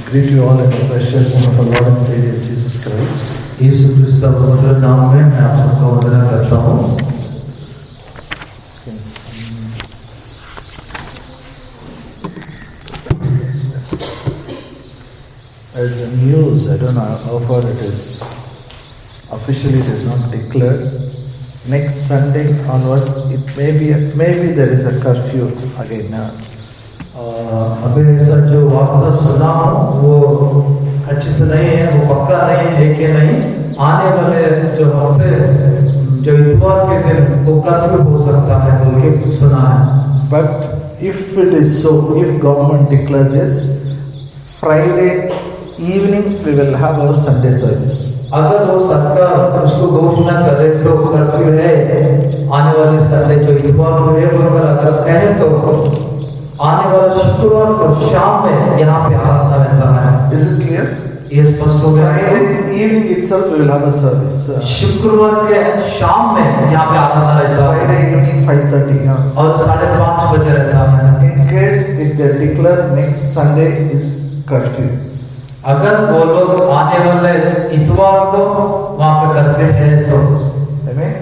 Greet you all in the precious name of our Lord and Savior Jesus Christ. यीशु क्रिस्त के पवित्र नाम में मैं आप सबका वंदना करता हूँ। There is a news, I don't know how far it is. Officially it is not declared. Next Sunday onwards, maybe there is a curfew again now. अभी ऐसा जो वार्ता सुना वो खचित नहीं है, वो पक्का नहीं है कि नहीं। आने वाले जो हफ्ते जो इतवार के दिन वो कर्फ्यू हो सकता है बोल के सुना है। But if it is so, if government declares yes, Friday evening we will have our Sunday service. अगर वो सरकार उसको घोषणा करे तो कर्फ्यू है आने वाले संडे जो इतवार को है, अगर कहे तो आने वाले शुक्रवार को शाम में यहाँ पे आराधना रहता है। Is it clear? ये स्पष्ट हो गया। Friday evening itself we will have a service. शुक्रवार के शाम में यहाँ पे आराधना रहता है। Friday evening 5:30. और 5:30 बजे रहता है। In case if they declare next Sunday is curfew. अगर वो लोग आने वाले इतवार को वहाँ पे कर्फ्यू है तो Amen.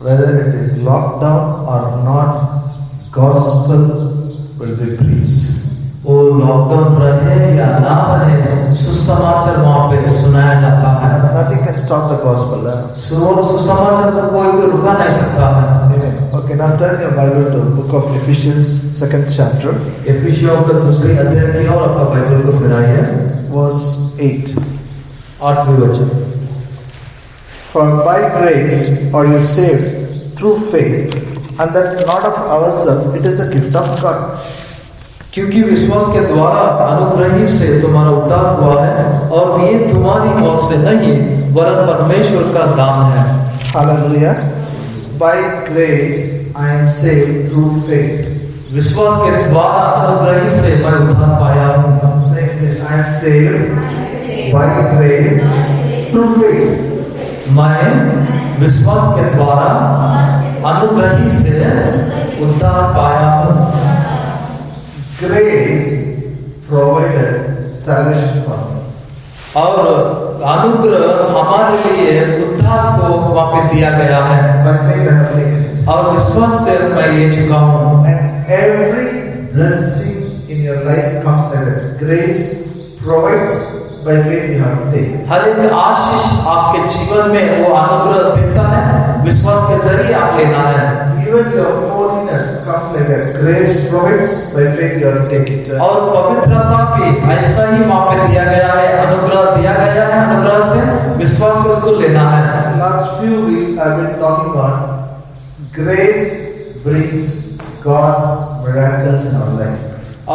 Whether it is lockdown or not, gospel will be preached. वो लॉकडाउन रहे या ना रहे सुसमाचार वहाँ पे सुनाया जाता है। Nothing can stop the gospel. सुसमाचार को कोई भी रुका नहीं सकता है। Amen. Okay, now turn your Bible to the book of Ephesians, 2nd chapter, इफिसियों का दूसरे अध्याय की ओर आपका बाइबल को फिराइए। verse 8. 8वें वचन। For by grace are you saved through faith, and that not of ourselves, it is a gift of God. क्योंकि विश्वास के द्वारा अनुग्रह ही से तुम्हारा उद्धार हुआ है और ये तुम्हारी ओर से नहीं वरन परमेश्वर का दान है। Hallelujah. By grace I am saved through faith. विश्वास के द्वारा अनुग्रह ही से मैं उद्धार पाया हूँ। I am saved by grace through faith. मैं विश्वास के द्वारा अनुग्रह ही से उद्धार पाया हूँ। Grace provided salvation for me. और अनुग्रह हमारे लिए उद्धार को वहाँ पे दिया गया है। By faith I have taken it. और विश्वास से मैं ले चुका हूँ। And every blessing in your life comes like that. Grace provides, by faith you have taken. हर एक आशीष आपके जीवन में वो अनुग्रह देता है, विश्वास के जरिए आप लेना है। Even your holiness comes like that. Grace provides, by faith you have taken it. और पवित्रता भी ऐसा ही वहाँ पे दिया गया है, अनुग्रह दिया गया है, अनुग्रह से विश्वास से उसको लेना है। The last few weeks I've been talking on grace brings God's miracles in our life.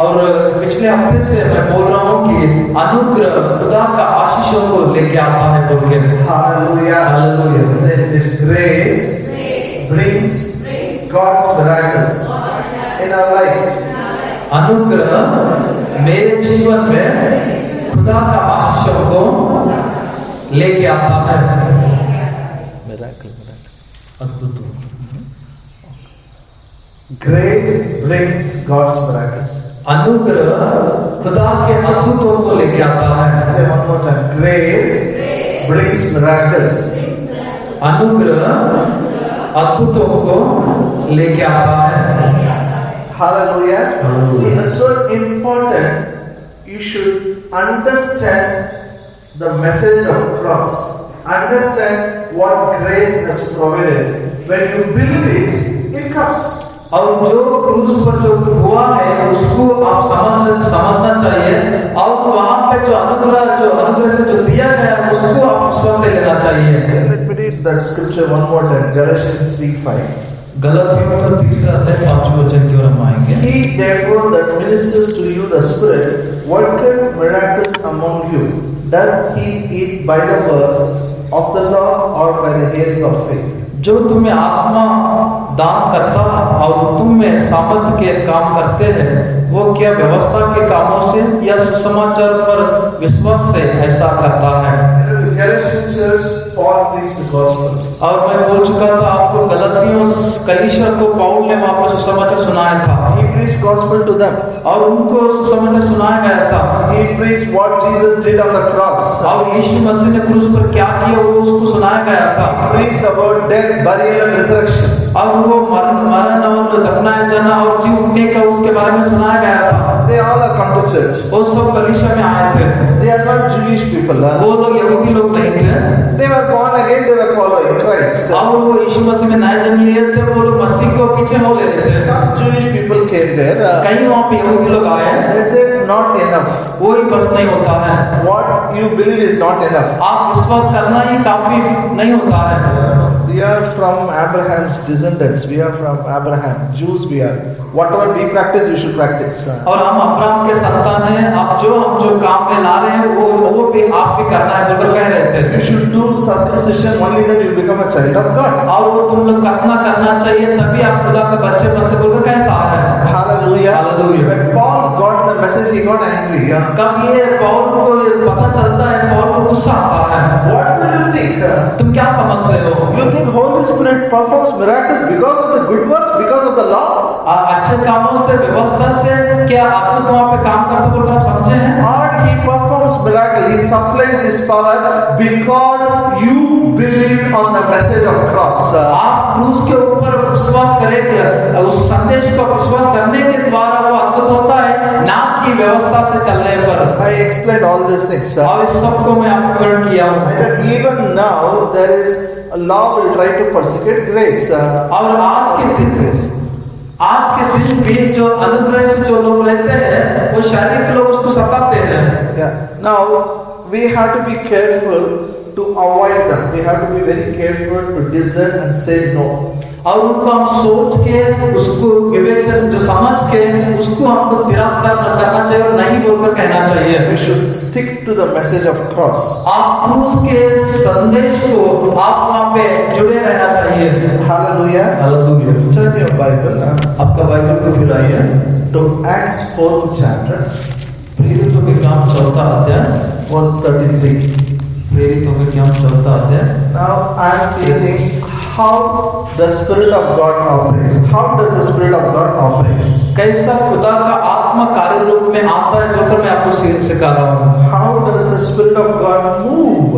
और पिछले हफ्ते से मैं बोल रहा हूँ कि अनुग्रह खुदा का आशीषों को लेके आता है बोल के। Hallelujah. Hallelujah. Say this grace brings God's miracles in our life. अनुग्रह मेरे जीवन में खुदा का आशीषों को लेके आता है। Miracle. अद्भुत। Grace brings God's miracles. अनुग्रह खुदा के अद्भुतों को लेके आता है। Say one more time. Grace brings miracles. अनुग्रह अद्भुतों को लेके आता है। Hallelujah. Hallelujah. See, that's so important. You should understand the message of cross. Understand what grace has provided. When you believe it, it comes. और जो क्रूस पर जो हुआ है उसको आप समझना चाहिए और वहाँ पे जो अनुग्रह से जो दिया गया उसको आप विश्वास से लेना चाहिए। Let me read that scripture one more time. Galatians 3:5. गलातियों का 3 अध्याय 5वें वचन की ओर हम आएंगे। He therefore that ministers to you the Spirit worketh miracles among you. Does he it by the works of the law or by the hearing of faith? जो तुम्हें आत्मा दान करता और तुम में सामर्थ्य के काम करते हैं वो क्या व्यवस्था के कामों से या सुसमाचार पर विश्वास से ऐसा करता है। Galatian church, Paul preached the gospel. और मैं बोल चुका था आपको गलतियों कलीसिया को पौल ने वहाँ पर सुसमाचार सुनाया था। He preached gospel to them. और उनको सुसमाचार सुनाया गया था। He preached what Jesus did on the cross. और यीशु मसीह ने क्रूस पर क्या किया वो उसको सुनाया गया था। Preached about death, burial and resurrection. और वो मरण और दफनाया जाना और जी उठने का उसके बारे में सुनाया गया था। They all have come to church. वो सब कलीसिया में आए थे। They are not Jewish people. वो लोग यहूदी लोग नहीं थे। They were born again, they were following Christ. और वो यीशु मसीह में नए जन्म लिए थे, वो लोग मसीह को पीछे हो ले रहे थे। Some Jewish people came there. कई वहाँ पे यहूदी लोग आए। They said not enough. वो ही बस नहीं होता है। What you believe is not enough. आप विश्वास करना ही काफी नहीं होता है। We are from Abraham's descendants. We are from Abraham. Jews we are. Whatever we practice, you should practice. और हम अब्राहम के संतान हैं। अब हम जो काम में ला रहे हैं वो भी आप भी करना है बोलकर कह रहे थे। You should do circumcision, only then you become a child of God. और वो तुम लोग कितना करना चाहिए तभी आप खुदा के बच्चे बनते बोलकर कहता है। Hallelujah. Hallelujah. When Paul got the message, he got angry. कब ये पौल को पता चलता है, पौल को गुस्सा आता है। What do you think? तुम क्या समझते हो? You think Holy Spirit performs miracles because of the good works, because of the law? अच्छे कामों से, व्यवस्था से क्या अद्भुत वहाँ पे काम करते बोलकर आप समझे हैं? Or he performs miracle, he supplies his power because you believed on the message of cross. आप क्रूस के ऊपर विश्वास करेंगे, उस संदेश को विश्वास करने के द्वारा वो अद्भुत होता है, ना कि व्यवस्था से चलने पर। I explained all these things. और इस सब को मैं आपको विवरण किया हूँ। And even now there is a law will try to persecute grace. और आज के दिन भी जो अनुग्रह से जो लोग रहते हैं वो शारीरिक लोग उसको सताते हैं। Yeah. Now we have to be careful to avoid them. We have to be very careful to discern and say no. और उनको हम सोच के उसको विवेचन जो समझ के उसको हमको तिरस्कार करना चाहिए और नहीं बोलकर कहना चाहिए। We should stick to the message of cross. आप क्रूस के संदेश को आप वहाँ पे जुड़े रहना चाहिए। Hallelujah. Hallelujah. Turn your Bible आपका बाइबल को फिर आइए to Acts 4th chapter, प्रेरितों के काम 4था अध्याय, verse 33. प्रेरितों के काम 4था अध्याय। Now I am teaching how the Spirit of God operates. How does the Spirit of God operates? कैसा खुदा का आत्मा कार्य रूप में आता है बोलकर मैं आपको सिखा रहा हूँ। How does the Spirit of God move?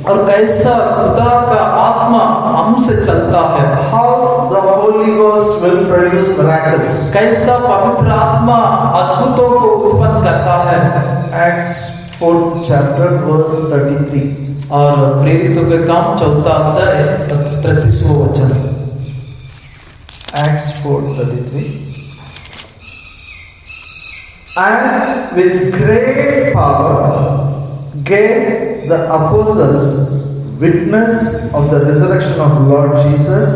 और कैसा खुदा का आत्मा हमसे चलता है। How the Holy Ghost will produce miracles? कैसा पवित्र आत्मा अद्भुतों को उत्पन्न करता है। Acts 4th chapter, verse 33. और प्रेरितों के काम 4था अध्याय 33वां वचन। Acts 4:33. And with great power gave the apostles witness of the resurrection of Lord Jesus,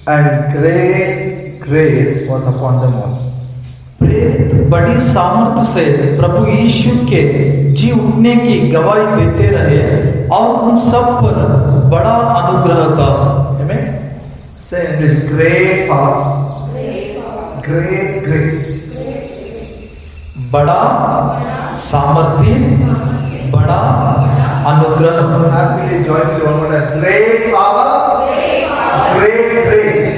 and great grace was upon them all. प्रेरित बड़ी सामर्थ्य से प्रभु यीशु के जी उठने की गवाही देते रहे और उन सब पर बड़ा अनुग्रह था। Amen. Say in English, great power, great grace. बड़ा सामर्थ्य, बड़ा अनुग्रह। Happily, joyfully, one more time. Great power, great grace.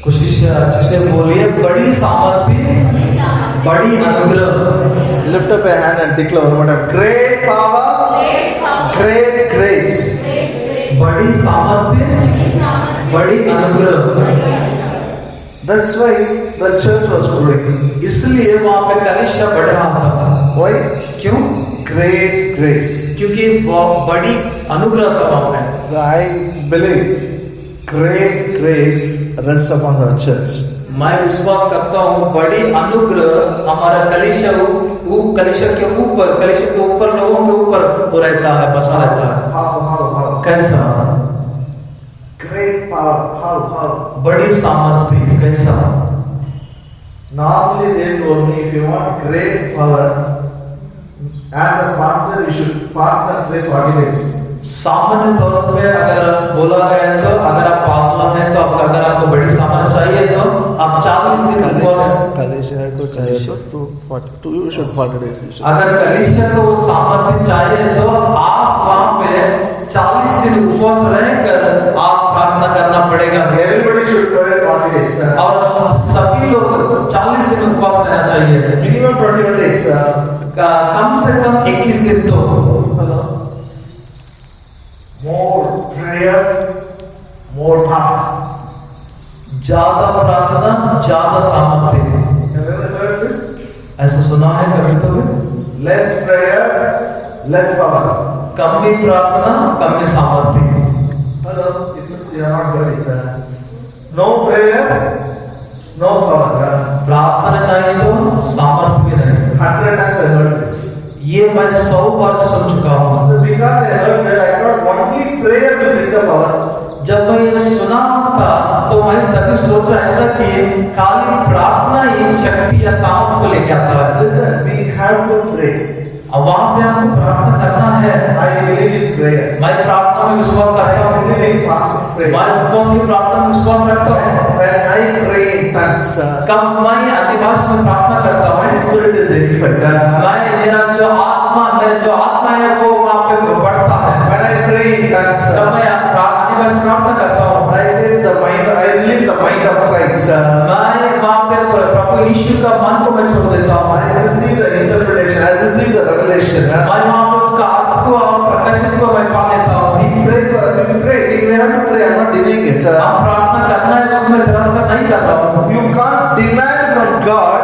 खुशी से अच्छे से बोलिए, बड़ी सामर्थ्य, बड़ी अनुग्रह। Lift up a hand and declare one more time. Great power, great grace. बड़ी सामर्थ्य, बड़ी अनुग्रह। That's why the church was growing. इसलिए वहाँ पे कलीसिया बढ़ रहा था। Why? क्यों? Great grace. क्योंकि बड़ी अनुग्रह था वहाँ पे। I believe great grace rests upon our church. मैं विश्वास करता हूँ बड़ी अनुग्रह हमारा कलीसिया के ऊपर लोगों के ऊपर वो रहता है, बसा रहता है। How? कैसा? Great power. How? बड़ी सामर्थ्य। कैसा? Normally they told me if you want great power, as a pastor you should fast and pray 40 days. सामान्य तौर पे अगर बोला गया तो अगर आप पासवान हैं तो अगर आपको बड़ी सामान चाहिए तो आप 40 दिन उपवास कलेशिया को चाहिए तो 42 you should 40 days you should. अगर कलिसिया को वो सामर्थ्य चाहिए तो आप वहाँ पे 40 दिन उपवास रहकर आप प्रार्थना करना पड़ेगा Everybody should pray 40 days. और सभी लोग 40 दिन उपवास रहना चाहिए Minimum 21 days. कम से कम 21 दिन तो More prayer, more power. ज्यादा प्रार्थना ज्यादा सामर्थ्य Have you ever heard this? ऐसा सुना है कभी तो भी? Less prayer, less power. कम ही प्रार्थना कम ही सामर्थ्य Hello, it means you are not very prayer. No prayer, no power. प्रार्थना नहीं तो सामर्थ्य भी नहीं 100 times I heard this. ये मैं 100 बार सुन चुका हूँ So because I heard that, I thought only prayer will bring the power. जब मैं ये सुना था तो मैं तभी सोचा ऐसा कि खाली प्रार्थना ही शक्ति या सामर्थ्य को लेके आता है Listen, we have to pray. अब वहाँ पे आपको प्रार्थना करना है I believe in prayer. मैं प्रार्थना में विश्वास करता I हूँ believe in fasting prayer. मैं उपवास की प्रार्थना में विश्वास रखता हूँ When I pray in tongues, कब मैं अन्य भाषा में प्रार्थना करता my हूँ spirit is edified. मेरा जो आत्मा है वो वहाँ पे बढ़ता है When I pray in tongues, जब मैं अन्य भाषा में प्रार्थना करता हूँ I release the mind of Christ. मैं वहाँ पे प्रभु यीशु का मन को मैं छोड़ देता हूँ I receive the interpretation. I receive the revelation. मैं वहाँ पे उसका अर्थ को और प्रकाशित को मैं पा लेता हूँ We pray. We have to pray. I'm not denying it. हम प्रार्थना करना है उसको मैं तिरस्कार नहीं कर रहा हूँ You can't demand from God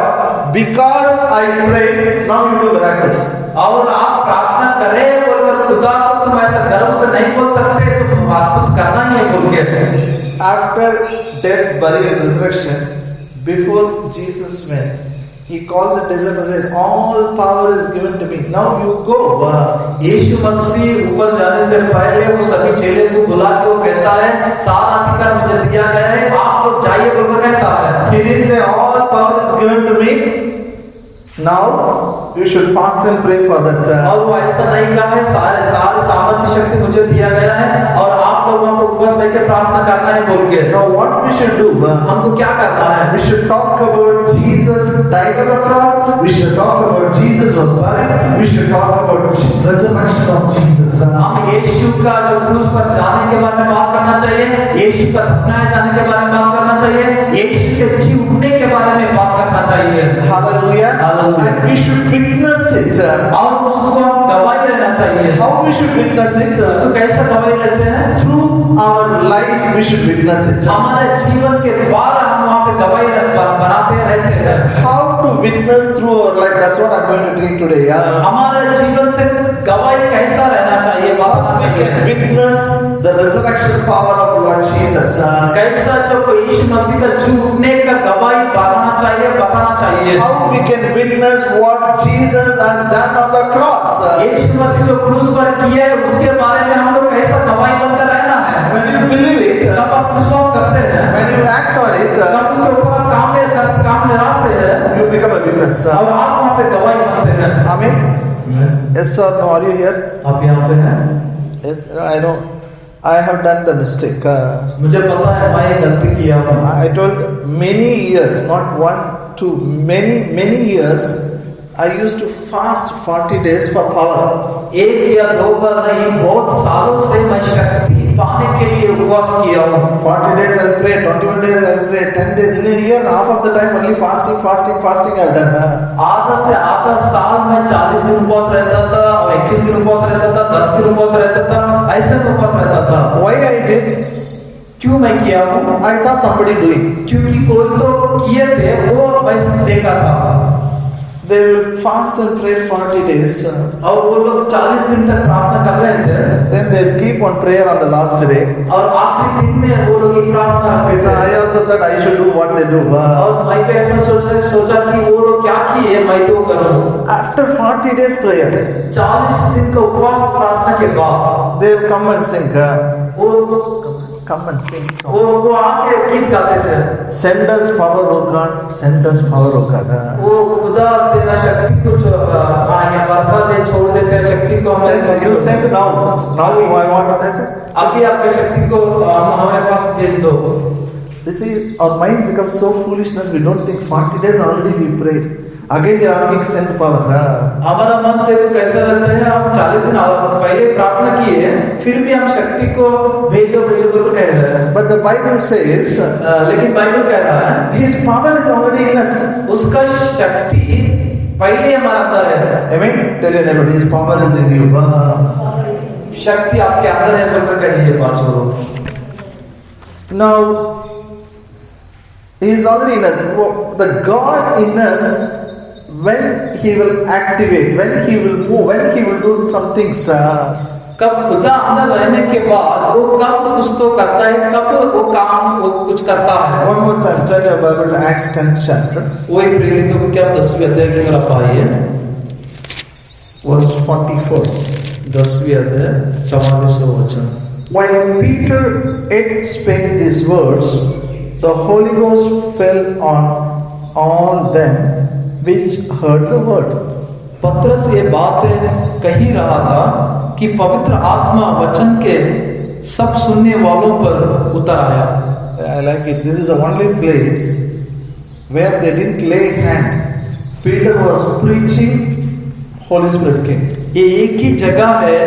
because I prayed. Now you do miracles. और आप प्रार्थना करें बोलकर खुदा को तुम ऐसा गर्व से नहीं बोल सकते तुम अद्भुत करना ही है बोल के After death, burial, and resurrection, before Jesus went, he called the disciples and said, "All power is given to me. Now you go." यीशु मसीह ऊपर जाने से पहले वो सभी चेले को बुला के वो कहता है सारा अधिकार मुझे दिया गया है आप लोग जाइए बोलकर कहता है He didn't say, "All power is given to me. Now you should fast and pray for that." और वो ऐसा नहीं कहा है सारे सामर्थ्य शक्ति मुझे दिया गया है और आप लोग वहाँ पे उपवास लेके प्रार्थना करना है बोल के Now what we should do? हमको क्या करना है We should talk about Jesus died on the cross. We should talk about Jesus was buried. We should talk about resurrection of Jesus. हम यीशु का जो क्रूस पर जाने के बारे में बात करना चाहिए यीशु का दफनाए जाने के बारे में बात करना चाहिए यीशु के जी उठने के बारे में बात करना चाहिए Hallelujah. Hallelujah. And we should witness it. और उसको हम गवाही लेना चाहिए How we should witness it? उसको कैसे गवाही लेते हैं Through our life we should witness it. हमारे जीवन के द्वारा हम वहाँ पे गवाही बनाते रहते हैं How to witness through our life? That's what I'm going to take today. हमारे जीवन से गवाही कैसा रहना चाहिए बताना We can चाहिए witness the resurrection power of Lord Jesus. कैसा जो यीशु मसीह का जी उठने का गवाही बनाना चाहिए बताना चाहिए How we can witness what Jesus has done on the cross. यीशु मसीह जो क्रूस पर किया है उसके बारे में हम लोग कैसा गवाही बनकर रहना है When you believe it, जब आप विश्वास करते हैं when you act on it, जब उसके ऊपर आप काम ले आते हैं you become a witness. और आप वहाँ पे गवाही बनते हैं Amen. Yes or no? Are you here? आप यहाँ पे हैं Yes, I know. I have done the mistake. मुझे पता है मैं ये गलती किया हूँ I told many years, not one, two, many years. I used to fast 40 days for power. एक या दो बार नहीं बहुत सालों से मैं शक्ति पाने के लिए उपवास किया हूँ 40 days I'll pray, 21 days I'll pray, 10 days. In a year, half of the time only fasting I've done. आधा से आधा साल में 40 दिन उपवास रहता था और 21 दिन उपवास रहता था 10 दिन उपवास रहता था ऐसे में उपवास रहता था Why I did? क्यों मैं किया हूँ I saw somebody doing. क्योंकि कोई तो किए थे वो मैं देखा था They will fast and pray 40 days. और वो लोग 40 दिन तक प्रार्थना कर रहे थे Then they'll keep on prayer on the last day. और आखिरी दिन में वो लोग ये प्रार्थना करते So थे I also thought I should do what they do. और मैं भी ऐसा सोचा कि वो लोग क्या किए मैं तो करूं After 40 days prayer, 40 दिन का उपवास प्रार्थना के बाद they'll come and sing. वो come and sing वो songs. वो आके गीत गाते थे। Send us power, O God. Send us power, O God. वो खुदा तेरा शक्ति कुछ या बरसा दे, छोड़ दे तेरा शक्ति को हमारे Send, you pass. send now. Now I want. I said, अभी आपके शक्ति को हमारे पास भेज दो। you see, our mind becomes so foolishness. We don't think 40 days already we prayed. Again, you're asking send power. हमारा मन देखो कैसा लगता है, हम 40 दिन पहले प्रार्थना किए, फिर भी हम शक्ति को भेजो भेजो बोल कह रहे हैं। But the Bible says, लेकिन बाइबल कह रहा है His power is already in us. उसका शक्ति पहले हमारे अंदर है। Amen. Tell your neighbor, His power is in you. शक्ति आपके अंदर है बोलकर कहिए पांचों लोग। Now, He is already in us. The God in us, when He will activate, when He will move, when He will do some things. कब खुदा अंदर रहने के बाद वो कब कुछ तो करता है, कब वो काम वो कुछ करता है। One more time, turn your Bible to Acts 10th chapter, वही प्रेरितों को क्या 10वीं अध्याय की मेरा भाई है, verse 44. 10वीं अध्याय 44वां वचन। When Peter yet spake these words, the Holy Ghost fell on all them which heard the word. पत्रस ये बातें कही रहा था कि पवित्र आत्मा वचन के सब सुनने वालों पर उतर आया। I like it. This is the only place where they didn't lay hand. Peter was preaching, Holy Spirit came. ये एक ही जगह है,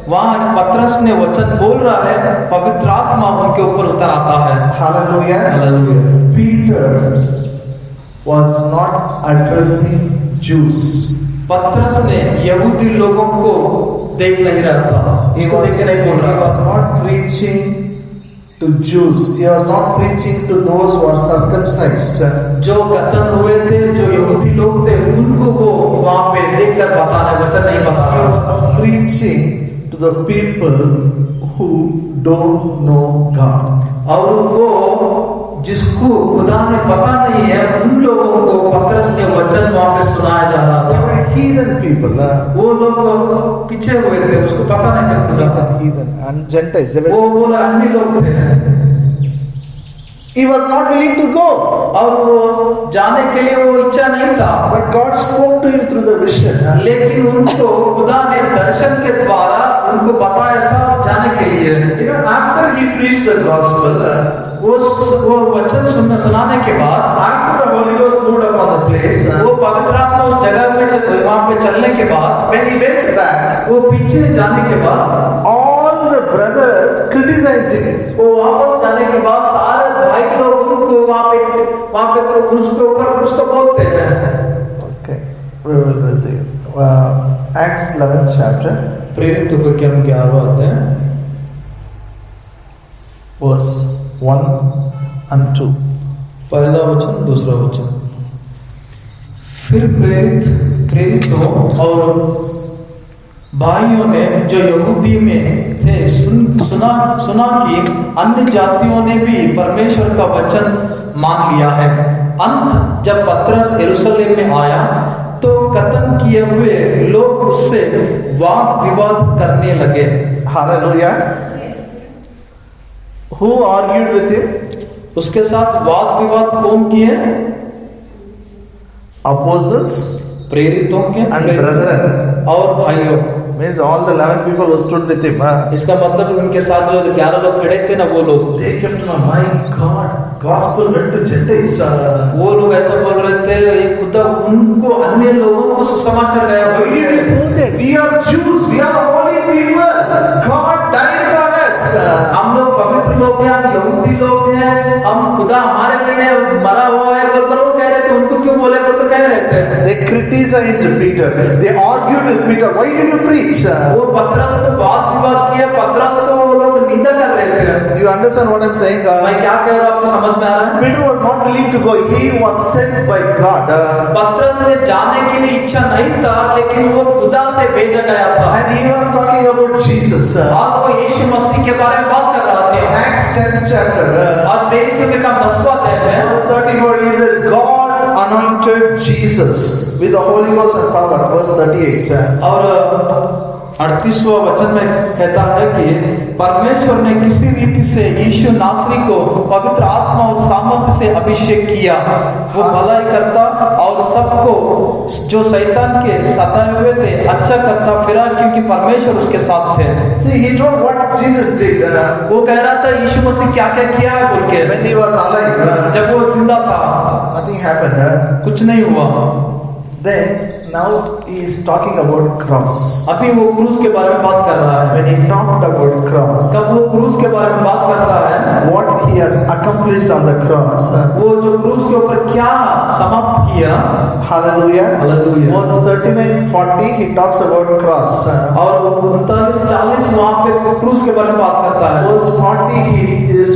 वहाँ पत्रस ने वचन बोल रहा है, पवित्र आत्मा उनके ऊपर उतर आता है। Hallelujah. Hallelujah. Peter was not addressing Jews. पत्रस ने यहूदी लोगों को देख नहीं रहा था, He उसको देख के नहीं बोल रहा was था। not preaching to Jews. He was not preaching to those who are circumcised. जो कतन हुए थे, जो यहूदी लोग थे, उनको वो वहाँ पे देखकर बताना, वचन नहीं बता He रहा was था। preaching to the people who don't know God. और वो जिसको खुदा ने पता नहीं है, उन लोगों को पत्रस ने वचन वहाँ पे सुनाया जा रहा They था। were heathen people. वो लोग पीछे हुए थे, उसको पता नहीं था खुदा था। Heathen and Gentiles. They वो were, अन्य लोग थे he was not willing to go. और वो जाने के लिए वो इच्छा नहीं था, But God spoke to him through the vision. लेकिन उनको खुदा ने दर्शन के द्वारा उनको बताया था जाने के लिए। You know, after he preached the gospel, वो वचन सुनाने के बाद after the Holy Ghost moved upon the place, वो पवित्र आत्मा उस जगह में वहाँ पे चलने के बाद, when he went back, वो पीछे जाने के बाद, all the brothers criticized him. वो वापस जाने के बाद सारे भाई लोग उनको वहाँ पे उसके ऊपर कुछ तो बोलते हैं। Okay, we will receive. Acts 11th chapter, प्रेरितों के क्या 11वां अध्याय verse 1 and 2. पहला वचन दूसरा वचन। फिर प्रेरितों और भाइयों ने जो यहूदी में थे सुना कि अन्य जातियों ने भी परमेश्वर का वचन मान लिया है। अंत जब पत्रस यरूशलेम में आया तो कतन किए हुए लोग उससे वाद विवाद करने लगे। Hallelujah. Who argued with him? उसके साथ वाद विवाद कौन किए? Apostles प्रेरितों के and brethren. और भाइयों। Means all the 11 people who stood with him. इसका मतलब उनके साथ जो 11 लोग खड़े थे ना, वो लोग, They came to know, my God, gospel went to Gentiles. वो लोग ऐसा बोल रहे थे, ये खुदा उनको अन्य लोगों को सुसमाचार गया। Why did he go there? We are Jews, we are holy people. God died for us. हम लोग पवित्र लोग हैं, हम यहूदी लोग हैं, हम खुदा हमारे लिए मरा हुआ है बोलकर वो कह रहे थे, उनको क्यों बोले बोलकर कह रहे थे। They criticized Peter. They argued with Peter. Why did you preach? वो पत्रस को वाद विवाद किया, पत्रस को वो लोग निंदा कर रहे थे। You understand what I'm saying? मैं क्या कह रहा हूँ, आपको समझ में आ रहा है? Peter was not willing to go. He was sent by God. पत्रस ने जाने के लिए इच्छा नहीं था, लेकिन वो खुदा से भेजा गया था। And he was talking about Jesus. और वो यीशु मसीह के बारे में बात कर रहा था। Acts 10th chapter. और प्रेरितों के काम 10वां अध्याय में Verse 34 he says, God anointed Jesus with the Holy Ghost and power. Verse 38. और 38वां वचन में कहता है कि परमेश्वर ने किसी रीति से यीशु नासरी को पवित्र आत्मा और सामर्थ्य से अभिषेक किया। वो भलाई करता और सबको जो शैतान के सताए हुए थे अच्छा करता फिरा, क्योंकि परमेश्वर उसके साथ थे। See, he told what Jesus did वो कह रहा था यीशु मसीह क्या क्या किया है बोल के। when he was alive. जब वो जिंदा था Nothing happened. कुछ नहीं हुआ। Then now he is talking about cross. अभी वो क्रूस के बारे में बात कर रहा है। When he talked about cross, जब वो क्रूस के बारे में बात करता है, what he has accomplished on the cross. वो जो क्रूस के ऊपर क्या समाप्त किया। Hallelujah. Hallelujah. Verse 39-40 he talks about cross. और 39-40 वहाँ पे क्रूस के बारे में बात करता है। Verse 40 he is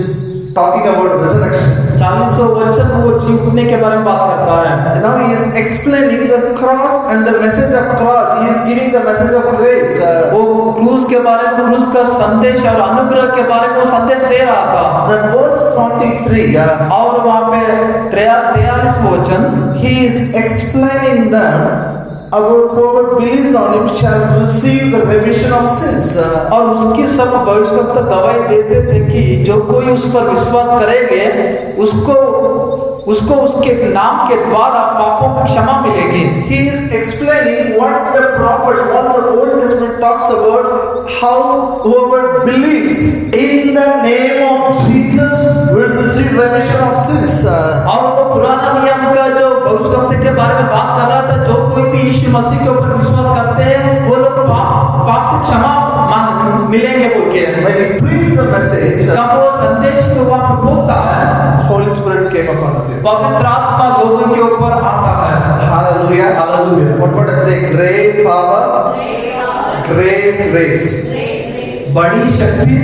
talking about resurrection. 40वां वचन वो जी उठने के बारे में बात करता है। Now he is explaining the cross and the message of cross. He is giving the message of grace. वो क्रूस के बारे में, क्रूस का संदेश और अनुग्रह के बारे में वो संदेश दे रहा था। That verse 43, और वहाँ पे 43वां वचन he is explaining them about whoever believes on him shall receive the remission of sins. और उसकी सब भविष्यवक्ता गवाही देते थे कि जो कोई उस पर विश्वास करेंगे उसको उसके नाम के द्वारा पापों की क्षमा मिलेगी। He is explaining what the prophets, what the Old Testament talks about, how whoever believes in the name of Jesus will receive remission of sins. और वो पुराना नियम का जो भविष्यवक्ता के बारे में बात कर रहा था, जो कोई भी यीशु मसीह के ऊपर विश्वास करते हैं वो लोग पाप से क्षमा मिलेंगे बोल के। When he preached the message, जब वो संदेश को वहाँ पे बोलता है, Holy Spirit came upon him. पवित्र आत्मा लोगों के ऊपर आता है। Hallelujah. Hallelujah. One more time say great power, great grace. बड़ी शक्ति,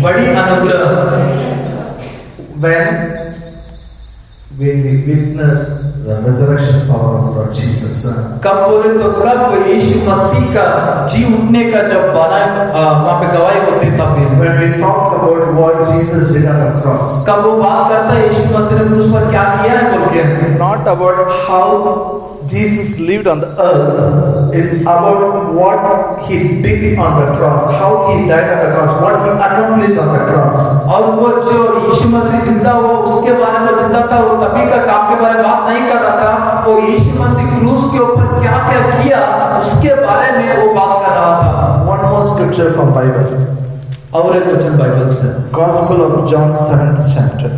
बड़ी अनुग्रह। When we witness the resurrection power of Lord Jesus. कब बोले तो कब यीशु मसीह का जी उठने का जब वहाँ पे गवाही होती तब। When we talk about what Jesus did on the cross. कब वो बात करता है यीशु मसीह ने क्रूस पर क्या किया है बोल के। Not about how Jesus lived on the earth, it's about what he did on the cross, how he died on the cross, what he accomplished on the cross. और वो जो यीशु मसीह जिंदा हुआ उसके बारे में जिंदा था, वो तभी का काम के बारे में बात नहीं कर रहा था। वो यीशु मसीह क्रूस के ऊपर क्या क्या किया उसके बारे में वो बात कर रहा था। One more scripture from Bible. और एक वचन बाइबल से, Gospel of John 7th chapter.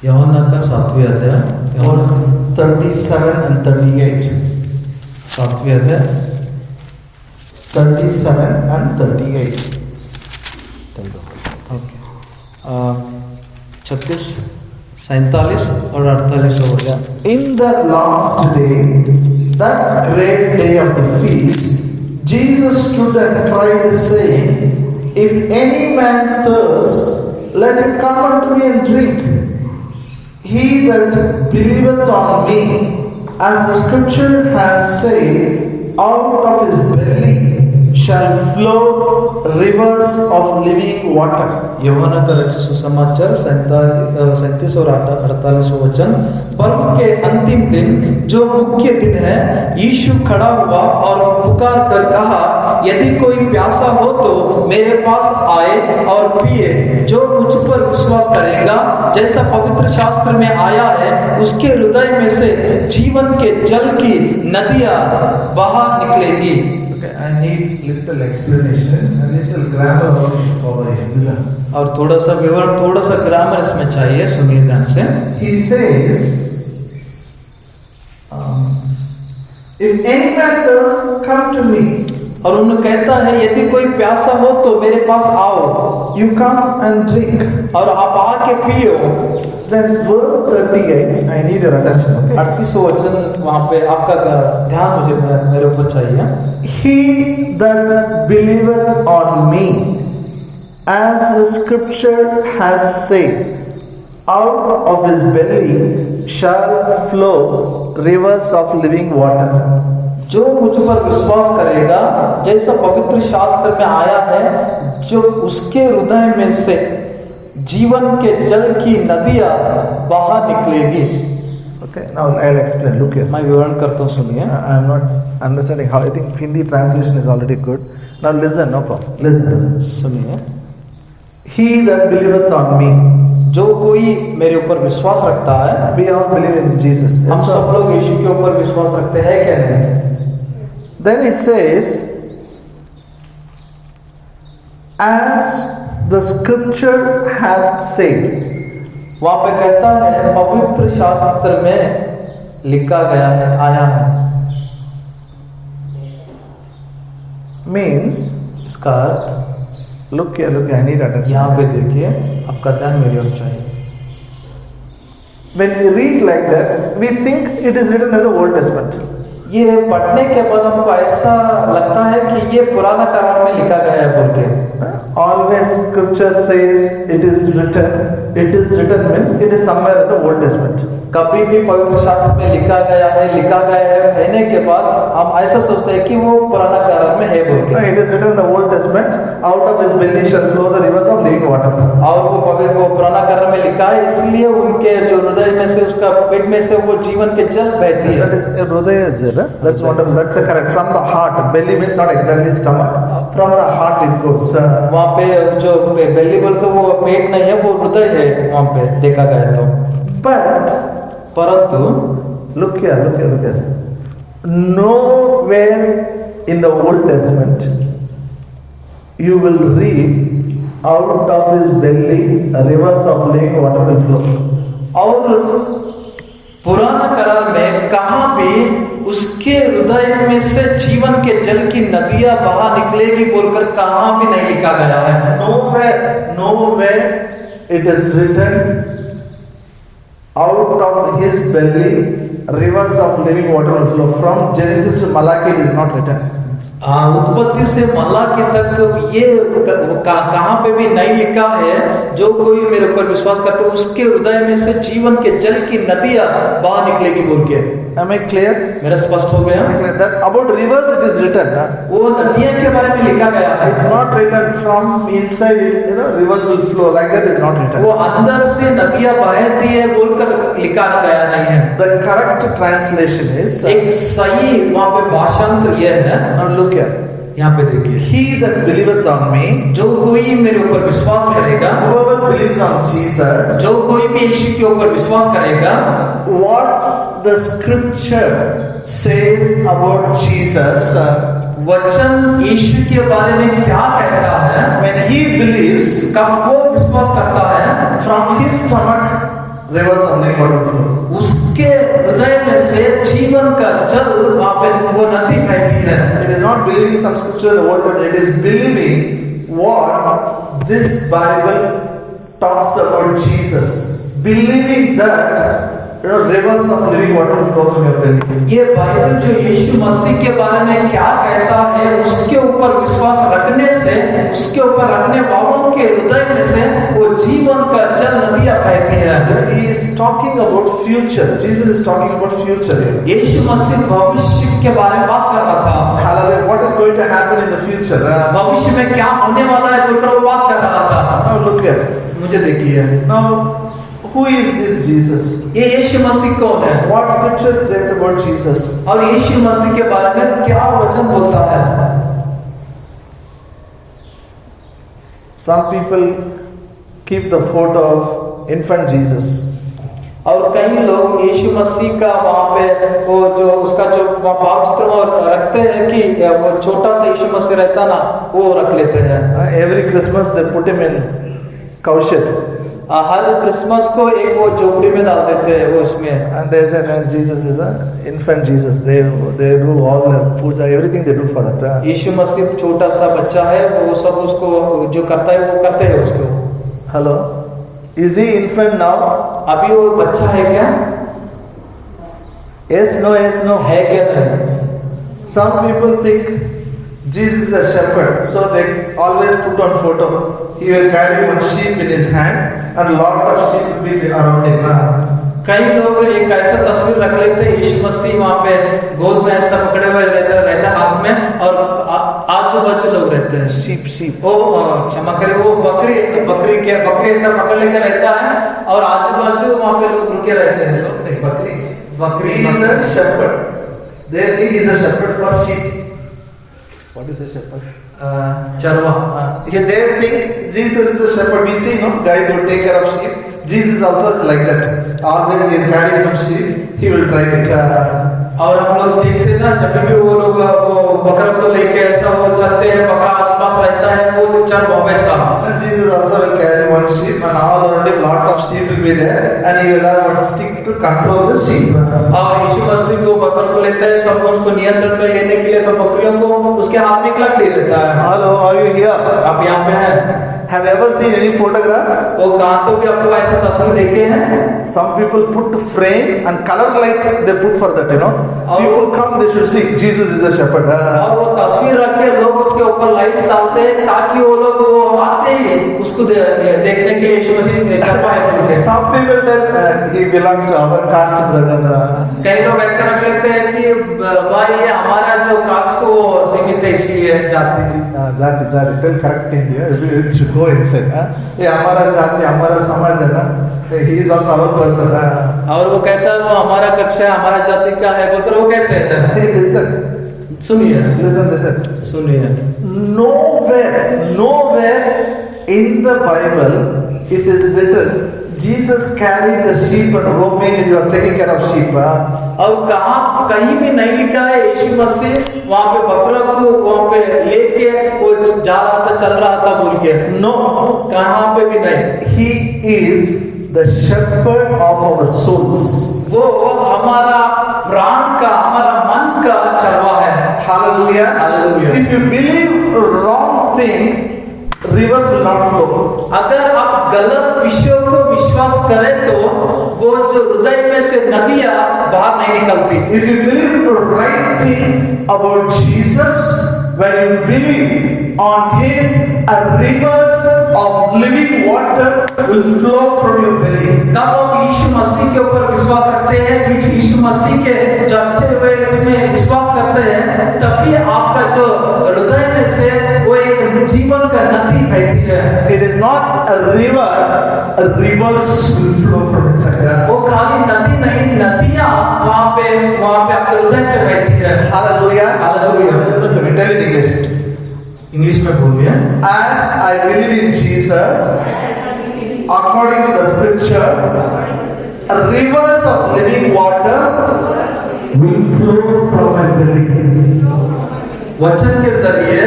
यूहन्ना का 7वां अध्याय, Verse 37 and 38. 7वां अध्याय 37 and 38. 36, 47 और 48 हो गया। In the last day, that great day of the feast, Jesus stood and cried, saying, If any man thirst, let him come unto me and drink. He that believeth on me, as the scripture has said, out of his belly shall flow rivers of living water. यूहन्ना का रचित सुसमाचार 37 और 48 वचन। पर्व के अंतिम दिन जो मुख्य दिन है, यीशु खड़ा हुआ और पुकार कर कहा, यदि कोई प्यासा हो तो मेरे पास आए और पिए। जो मुझ पर विश्वास करेगा, जैसा पवित्र शास्त्र में आया है, उसके हृदय में से जीवन के जल की नदियां बहा निकलेंगी। Okay, I need little explanation, a little grammar for you. Listen. और थोड़ा सा विवरण, थोड़ा सा ग्रामर इसमें चाहिए, सुनिए ध्यान से। He says, if any man thirst, come to me. और उन्हें कहता है यदि कोई प्यासा हो तो मेरे पास आओ। You come and drink. और आप आके पियो। Then verse 38, I need your attention. Okay? 38 वचन वहाँ पे आपका ध्यान मेरे ऊपर चाहिए। He that believeth on me, as the scripture has said, out of his belly shall flow rivers of living water. जो मुझ पर विश्वास करेगा, जैसा पवित्र शास्त्र में आया है, जो उसके हृदय में से जीवन के जल की नदियां बहा निकलेगी। Okay, now I'll explain. Look here. मैं विवरण करता हूँ, सुनिए। I am not understanding how. I think Hindi translation is already good. Now listen, no problem. Listen. सुनिए। He that believeth on me. जो कोई मेरे ऊपर विश्वास रखता है, We all believe in Jesus. हम Yes, sir. सब लोग यीशु के ऊपर विश्वास रखते हैं क्या नहीं? Then it says, as the scripture hath said. वहां पे कहता है पवित्र शास्त्र में लिखा गया है, आया है। Means, इसका अर्थ, look here, I need attention. यहाँ पे देखिए, आपका ध्यान मेरी ओर चाहिए। When we read like that, we think it is written in the Old Testament. ये पढ़ने के बाद हमको ऐसा लगता है कि ये पुराना करार में लिखा गया है बोल के। Always scripture says it is written. It is written means it is somewhere in the Old Testament. कभी भी पवित्र शास्त्र में लिखा गया है कहने के बाद हम ऐसा सोचते हैं कि वो पुराना करार में है बोल के। It is written in the Old Testament. Out of his belly shall flow the rivers of living water. और वो पुराना करार में लिखा है, इसलिए उनके जो हृदय में से, उसका पेट में से वो जीवन के जल बहती है। That is Hridaya is there. That's wonderful. That's correct. From the heart. Belly means not exactly stomach. From the heart it goes. वहाँ पे जो बेली बोलते वो पेट नहीं है, वो हृदय है वहाँ पे देखा गया तो। परंतु look here. Nowhere in the Old Testament you will read out of his belly rivers of living water will flow. और पुराना करार में कहाँ भी उसके हृदय में से जीवन के जल की नदियां बहा निकलेगी बोलकर कहाँ भी नहीं लिखा गया है। Nowhere it is written out of his belly rivers of living water will flow. From Genesis to Malachi it is not written. उत्पत्ति से मलाकी तक ये कहाँ पे भी नहीं लिखा है, जो कोई मेरे ऊपर विश्वास करते है उसके हृदय में से जीवन के जल की नदियां बाहर निकलेगी बोल के। Am I clear? मेरा स्पष्ट हो गया? That about rivers it is written. वो नदियां के बारे में लिखा गया है। It's not written from inside it, rivers will flow, like that is not written. वो अंदर से नदियां बहती है बोलकर लिखा गया नहीं है। The correct translation is, एक सही वहाँ पे भाषांतर ये है। now look here. यहाँ पे देखिए, He that believeth on me, जो कोई मेरे ऊपर विश्वास करेगा, whoever believes on Jesus, जो कोई भी यीशु के ऊपर विश्वास करेगा, what the scripture says about Jesus, वचन यीशु के बारे में क्या कहता है, when he believes, कब वो विश्वास करता है, from his stomach rivers of living water flow. उसके हृदय में से जीवन का जल वहाँ पे वो नदी बहती है। It is not believing some scripture in the Old Testament, it is believing what this Bible talks about Jesus. Believing that rivers of living water will flow from your belly. ये बाइबल जो यीशु मसीह के बारे में क्या कहता है, उसके ऊपर विश्वास रखने से, उसके ऊपर रखने वालों के हृदय में से वो जीवन का जल नदियां बहती है। He is talking about future. Jesus is talking about future here. यीशु मसीह भविष्य के बारे में बात कर रहा था। Hallelujah. What is going to happen in the future? भविष्य में क्या होने वाला है बोलकर वो बात कर रहा था। Now look here. मुझे देखिए, Now who is this Jesus? ये यीशु मसीह कौन है? What scripture says about Jesus? और यीशु मसीह के बारे में क्या वचन बोलता है? Some people keep the photo of infant Jesus. और कई लोग यीशु मसीह का वहाँ पे वो जो उसका जो भाव चित्र वो रखते हैं कि वो छोटा सा यीशु मसीह रहता ना, वो रख लेते हैं। Every Christmas they put him in cowshed. Her Christmas को एक वो झोपड़ी में डाल देते हैं वो इसमें। And they say no, Jesus is an infant Jesus. They do all the puja, everything they do for that. यीशु मसीह छोटा सा बच्चा है, वो सब उसको जो करता है वो करते हैं उसको। Hello, is he infant now? अभी वो बच्चा है क्या? Yes, no. है क्या नहीं? Some people think Jesus is a shepherd, so they always put on photo. He will carry one sheep in his hand and lot of sheep will be around him. कई लोग एक ऐसा तस्वीर रख लेते हैं, यीशु मसीह वहाँ पे गोद में ऐसा पकड़े हुए रहता हाथ में, और आजू बाजू लोग रहते हैं। Sheep. वो क्षमा करें, वो बकरी ऐसा पकड़ लेकर रहता है और आजू बाजू वहाँ पे लोग रुके रहते हैं। Bकरी बकरी He is a shepherd. They think he is a shepherd for sheep. What is a shepherd? चरवा They think Jesus is a shepherd. We see, no, guys who take care of sheep. Jesus also is like that. Always he carries some sheep. He will drive it. और हम लोग देखते हैं ना, जब भी वो लोग वो बकरा को लेके ऐसा वो चलते हैं, बकरा आसपास रहता है, वो चरवा वैसा। And Jesus also will carry one sheep, and all around him lot of sheep will be there, and he will have one stick to control the sheep. और यीशु मसीह वो बकरों को लेता है, सब उसको नियंत्रण में लेने के लिए सब बकरियों को उसके हाथ में एक लकड़ी रहता है। Hello, are you here? आप यहाँ पे हैं? Have you ever seen any photograph? वो कहाँ तो भी आपको ऐसा तस्वीर देखे हैं? Some people put frame and color lights they put for that, you know. People come, they should see Jesus is a shepherd. और वो तस्वीर रख के लोग उसके ऊपर लाइट्स डालते हैं ताकि वो लोग वो आते ही उसको देखने के लिए यीशु मसीह चरवा है बोल के। Some people tell he belongs to our caste, brother. कई लोग ऐसा रख लेते हैं कि भाई ये हमारा जो कास्ट को सीमित है इसलिए जाति जाति tell correct India. It should go inside. ये हमारा जाति, हमारा समाज है ना. He is also our person. और वो कहता है वो हमारा कक्षा है, हमारा जाति का है बोलकर वो कहते हैं। Hey, listen. सुनिए, Listen. सुनिए। Nowhere in the Bible it is written Jesus carried the sheep and roaming and he was taking care of sheep. और कहाँ कहीं भी नहीं लिखा है यीशु मसीह वहाँ पे बकरा को वहाँ पे लेके वो जा रहा था, चल रहा था बोल के। No, कहाँ पे भी नहीं। he is the shepherd of our souls. वो हमारा प्राण का, हमारा मन का चरवा है। Hallelujah. Hallelujah. If you believe wrong thing, rivers will not flow. अगर आप गलत विषयों को विश्वास करें तो वो जो हृदय में से नदियाँ बाहर नहीं निकलती। If you believe the right thing about Jesus, when you believe on him, a rivers of living water will flow from your belly. तब आप यीशु मसीह के ऊपर विश्वास रखते हैं, यीशु मसीह के जो अच्छे हुए इसमें विश्वास करते हैं, तभी आपका जो हृदय में से वो एक जीवन का नदी बहती है। It is not a river, a rivers will flow from inside. वो खाली नदी नहीं, नदियाँ वहाँ पे आपके हृदय से बहती है। Hallelujah. Hallelujah. Listen to me, tell it in English. English में बोलिए। As I believe in Jesus, according to the scripture, rivers of living water will flow from my belly. वचन के जरिए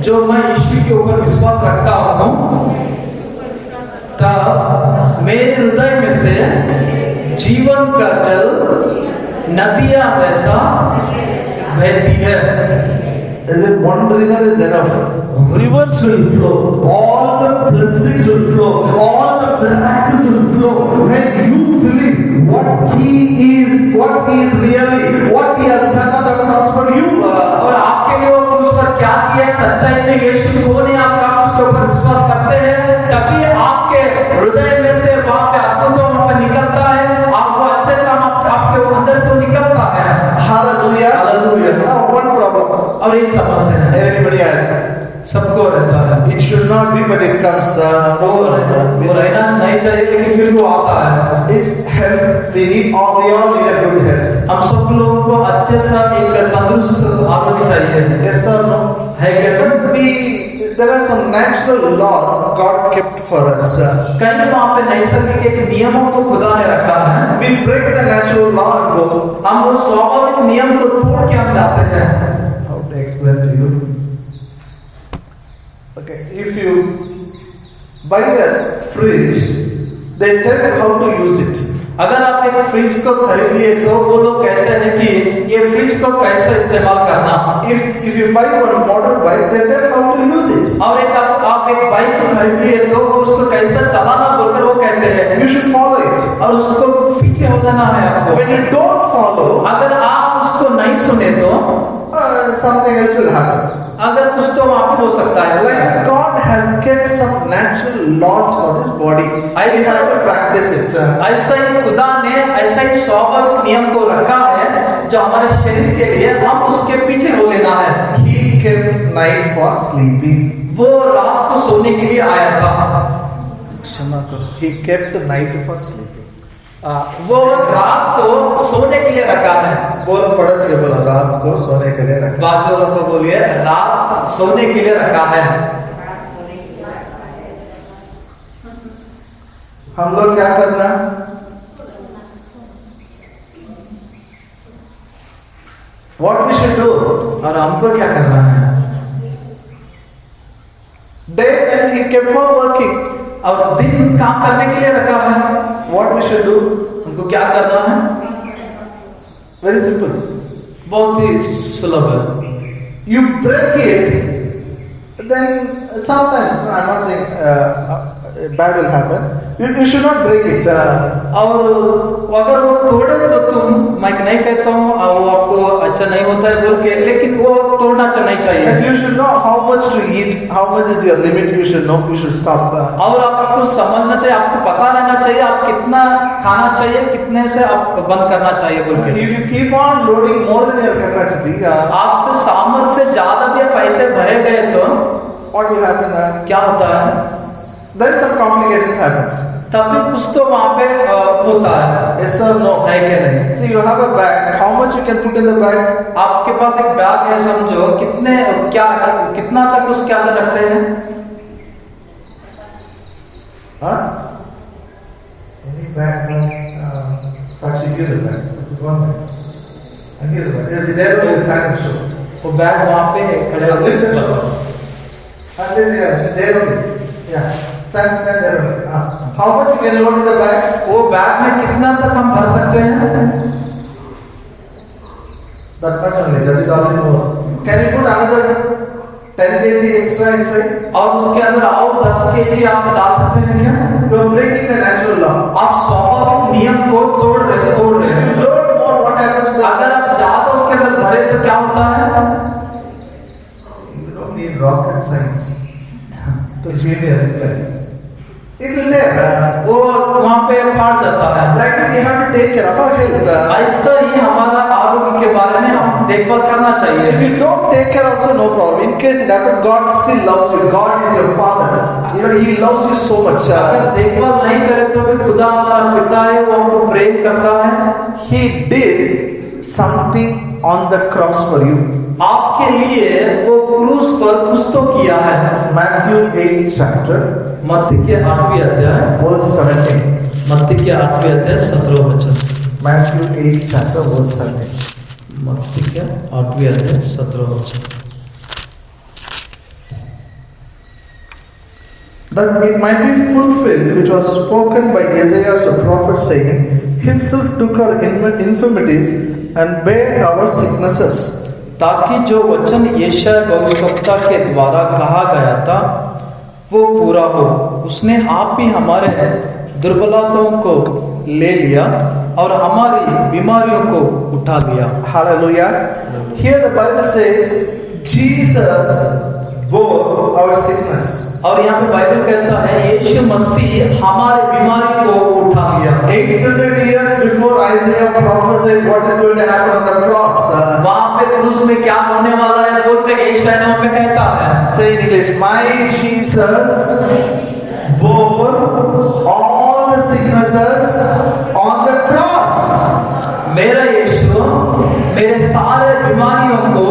जो मैं यीशु के ऊपर विश्वास रखता हूँ, तब मेरे हृदय में से जीवन का जल नदियाँ जैसा बहती है। Is it one river is enough? Rivers will flow. All the blessings will flow. All the miracles will flow. When you believe what He is really, what He has done on the cross for you. और आपके लिए वो क्रूस पर क्या किया है, सच्चाई में यीशु कौन है, आपका उसके ऊपर विश्वास करते हैं, तभी आपके हृदय में से वहाँ पे अद्भुत वहाँ पे निकलता है, आप वो अच्छे काम आपके अंदर से निकलता है। Hallelujah. Hallelujah. Now one problem. और एक समस्या है, Everybody has. सबको रहता है। It should not be, but it comes. वो रहना नहीं चाहिए लेकिन फिर वो आता है। Is health. We all need a good health. हम सब लोगों को अच्छे सा एक तंदुरुस्त आरोग्य चाहिए। Yes or no? है क्या? There are some natural laws God kept for us. कहीं वहाँ पे नैसर्गिक एक नियमों को खुदा ने रखा है। We break the natural law and go. हम वो स्वाभाविक नियम को तोड़ के हम जाते हैं। How to explain to you? Okay, if you buy a fridge, they tell you how to use it. अगर आप एक फ्रिज को खरीदिए तो वो लोग कहते हैं कि ये फ्रिज को कैसे इस्तेमाल करना। If you buy one model bike, they tell how to use it. और आप एक बाइक को खरीदिए तो उसको कैसे चलाना बोलकर वो कहते हैं। You should follow it. और उसको पीछे हो जाना है आपको। When you don't follow, अगर आप उसको नहीं सुने तो something else will happen. अगर कुछ तो वहाँ पे हो सकता है। Like God has kept some natural laws for this body. I have to practice it. ऐसा ही खुदा ने ऐसा ही स्वाभाविक नियम को रखा है जो हमारे शरीर के लिए हम उसके पीछे हो लेना है। He kept night for sleeping. वो रात को सोने के लिए आया था। क्षमा करो. He kept night for sleeping. वो रात को सोने के लिए रखा है। बोलो पड़ोस के बोला रात को सोने के लिए रखा। बाजू वालों को बोलिए रात सोने के लिए रखा है। हम लोग क्या करना? What we should do? और हमको क्या करना है? Day and he kept for working. और दिन काम करने के लिए रखा है। What we should do? हमको क्या करना है? Very simple. बहुत ही सुलभ है। You break it, then sometimes, no, I'm not saying bad will happen. You should not break it. और अगर वो तोड़े तो मैं नहीं कहता हूँ वो आपको अच्छा नहीं होता है बोल के, लेकिन वो तोड़ना नहीं And चाहिए। you should know how much to eat, how much is your limit. You should know. You should stop. और आपको समझना चाहिए, आपको पता रहना चाहिए आप कितना खाना चाहिए, कितने से आप बंद करना चाहिए बोल के। If you keep on loading more than your capacity, आपसे सामर्थ्य से ज्यादा भी पैसे भरे गए तो what will happen? क्या होता है? Then some complications happens. तभी कुछ तो वहाँ पे होता है। Yes or no? है कि नहीं? See, you have a bag. How much you can put in the bag? आपके पास एक बैग है समझो, कितने कितना तक उसके अंदर रखते हैं? Huh? Any bag? Sakshi, give the bag. This is one bag. And give the bag. It'll be there when you stand and show. वो बैग वहाँ पे खड़े होकर And then there only. Yeah. Stand there only. How much you can load in the bag? वो bag में कितना तक हम भर सकते हैं? That much only. That is already more. Can you put another 10 kg extra inside? और उसके अंदर और 10 kg आप डाल सकते हैं क्या? You are breaking the natural law. आप स्वाभाविक नियम को तोड़ रहे हैं। You load more. What happens to the अगर आप ज्यादा उसके अंदर भरे तो क्या होता है? You don't need rocket science to feel the reply. It will there. वो वहाँ पे फाड़ जाता है। Like we have to take care of our health. ऐसा ही हमारा आरोग्य के बारे में हम देखभाल करना If चाहिए। you don't take care also no problem. In case it happens, God still loves you. God is your father. You know He loves you so much. अगर देखभाल नहीं करे तो भी खुदा हमारा पिता है, वो हमको प्रेम करता है। He did something on the cross for you. आपके लिए वो क्रूस पर कुछ तो किया है। Matthew 8th chapter, मत्ती के 8वें अध्याय, verse 17. मत्ती के 8वें अध्याय 17वां वचन। Matthew 8th chapter, verse 17. मत्ती के 8वें अध्याय 17वां वचन। That it might be fulfilled which was spoken by Isaiah the prophet, saying, Himself took our infirmities and bare our sicknesses. ताकि जो वचन यशायाह भविष्यवक्ता के द्वारा कहा गया था वो पूरा हो। उसने आप ही हमारे दुर्बलताओं को ले लिया और हमारी बीमारियों को उठा लिया। Hallelujah. Here the Bible says, Jesus bore our sickness. और यहाँ पे बाइबल कहता है यीशु मसीह हमारे बीमारी को उठा लिया। 800 years before Isaiah prophesied what is going to happen on the cross. वहाँ पे क्रूस में क्या होने वाला है बोल के यशायाह में कहता है। Say in English, my Jesus bore all the sicknesses on the cross. मेरा यीशु मेरे सारे बीमारियों को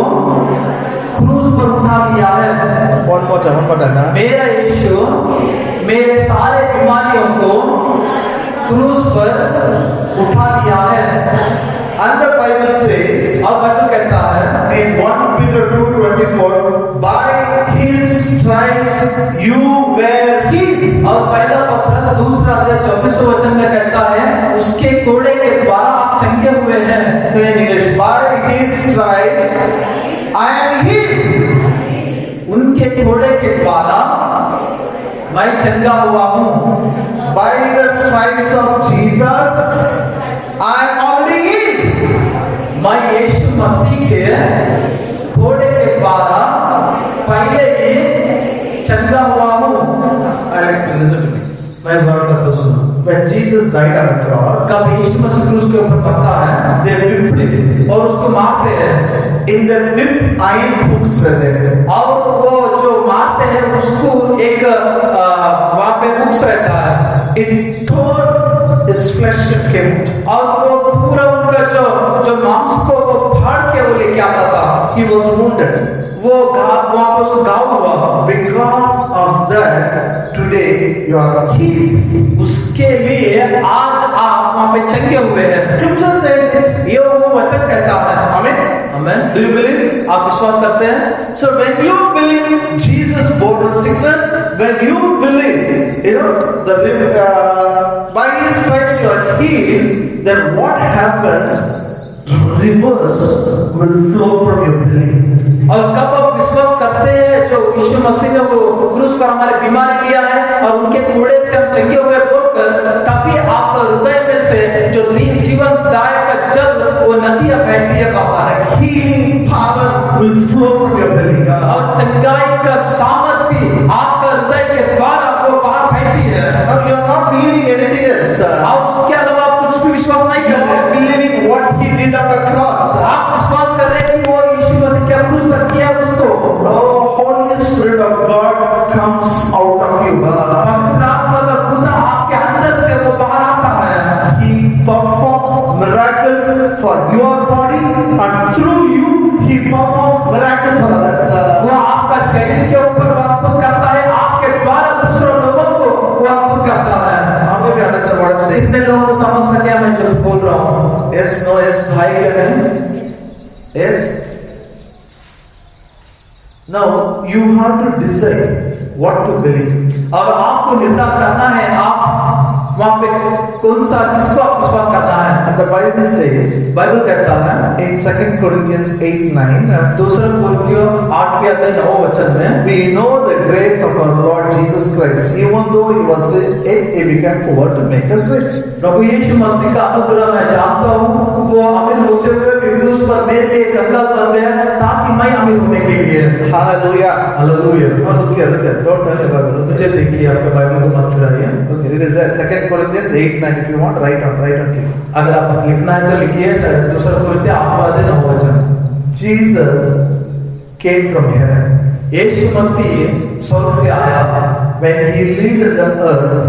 क्रूस पर उठा लिया है। One more time. मेरा यीशु मेरे सारे बीमारियों को क्रूस पर उठा लिया है। And the Bible says और बाइबल कहता है in 1 Peter 2:24, by His stripes you were healed. और पहला पत्रस 2:24 वचन में कहता है उसके कोड़े के द्वारा आप चंगे हुए हैं। Say in English, by His stripes I am healed. उनके कोड़े के द्वारा मैं चंगा हुआ हूँ। By the stripes of Jesus I am already healed. मैं यीशु मसीह के कोड़े के द्वारा पहले ही चंगा हुआ हूँ। I'll explain. Listen to me. मैं वर्ड करता सुनो। When Jesus died on the cross, कब यीशु मसीह क्रूस के ऊपर मरता है they whipped him. और उसको मारते हैं। In the whip, iron hooks were there. और वो जो मारते हैं उसको एक वहाँ पे हुक्स रहता है। It tore his flesh and came out. और वो पूरा उनका जो मांस को वो फाड़ के वो लेके आता था। He was wounded. वो वहां पर उसको घाव हुआ। Because of that, today you are healed. उसके लिए आज आप वहां पे चंगे हुए हैं। Scripture says it. ये वो वचन कहता है। Amen. Amen. Do you believe? आप विश्वास करते हैं? So when you believe Jesus bore the sickness, when you believe, by His stripes you are healed, then what happens? Rivers will flow from your belly. और कब आप विश्वास करते हैं जो यीशु मसीह ने वो क्रूस पर हमारे बीमारी लिया है और उनके कोड़े से हम चंगे हुए बोलकर, तभी आपका हृदय में से जो जीवनदायक का जल वो नदियां बहती है बाहर। Healing power will flow from your belly. और चंगाई का सामर्थ्य आपका हृदय के द्वारा वो बाहर बहती है। Now you are not believing anything else. आप उसके अलावा आप कुछ भी विश्वास नहीं You कर are रहे not believing what He did on the cross. आप विश्वास कर रहे हैं कि वो यीशु मसीह क्या क्रूस पर किया उसको। The Holy Spirit of God comes out of you. पवित्र आत्मा का खुदा आपके अंदर से वो बाहर आता है। He performs miracles for your body, and through you He performs miracles for others. वो आपका शरीर के ऊपर अद्भुत करता है, आपके द्वारा दूसरे लोगों को वो अद्भुत करता है। How many of you understand what I'm saying? कितने लोगों को समझ सके मैं जो बोल रहा हूँ? Yes, no, yes, भाई क्या नहीं? yes. Now you have to decide what to believe. और आपको निर्धार करना है आप वहाँ पे कौन सा किसको आप विश्वास करना है। And the Bible says Bible कहता है in 2 Corinthians 8:9, दूसरा कोरिन्थियों 8वें अध्याय 9वें वचन में, we know the grace of our Lord Jesus Christ. Even though He was rich, yet He became poor to make us rich. प्रभु यीशु मसीह का अनुग्रह मैं जानता हूँ, वो अमीर होते हुए भी क्रूस पर मेरे लिए कंगाल बन गया ताकि मैं अमीर होने के लिए। Hallelujah. Hallelujah. Now look here, look here. Don't turn your Bible. मुझे देखिए, आपका बाइबल को मत फिराइए। Okay, it is there. 2 Corinthians 8:9. If you want, write on keep. अगर आप कुछ लिखना है तो लिखिए। दूसरा कोरिन्थियों 8वां अध्याय 9वां वचन। Jesus came from heaven. यीशु मसीह स्वर्ग से आया। When He lived in the earth,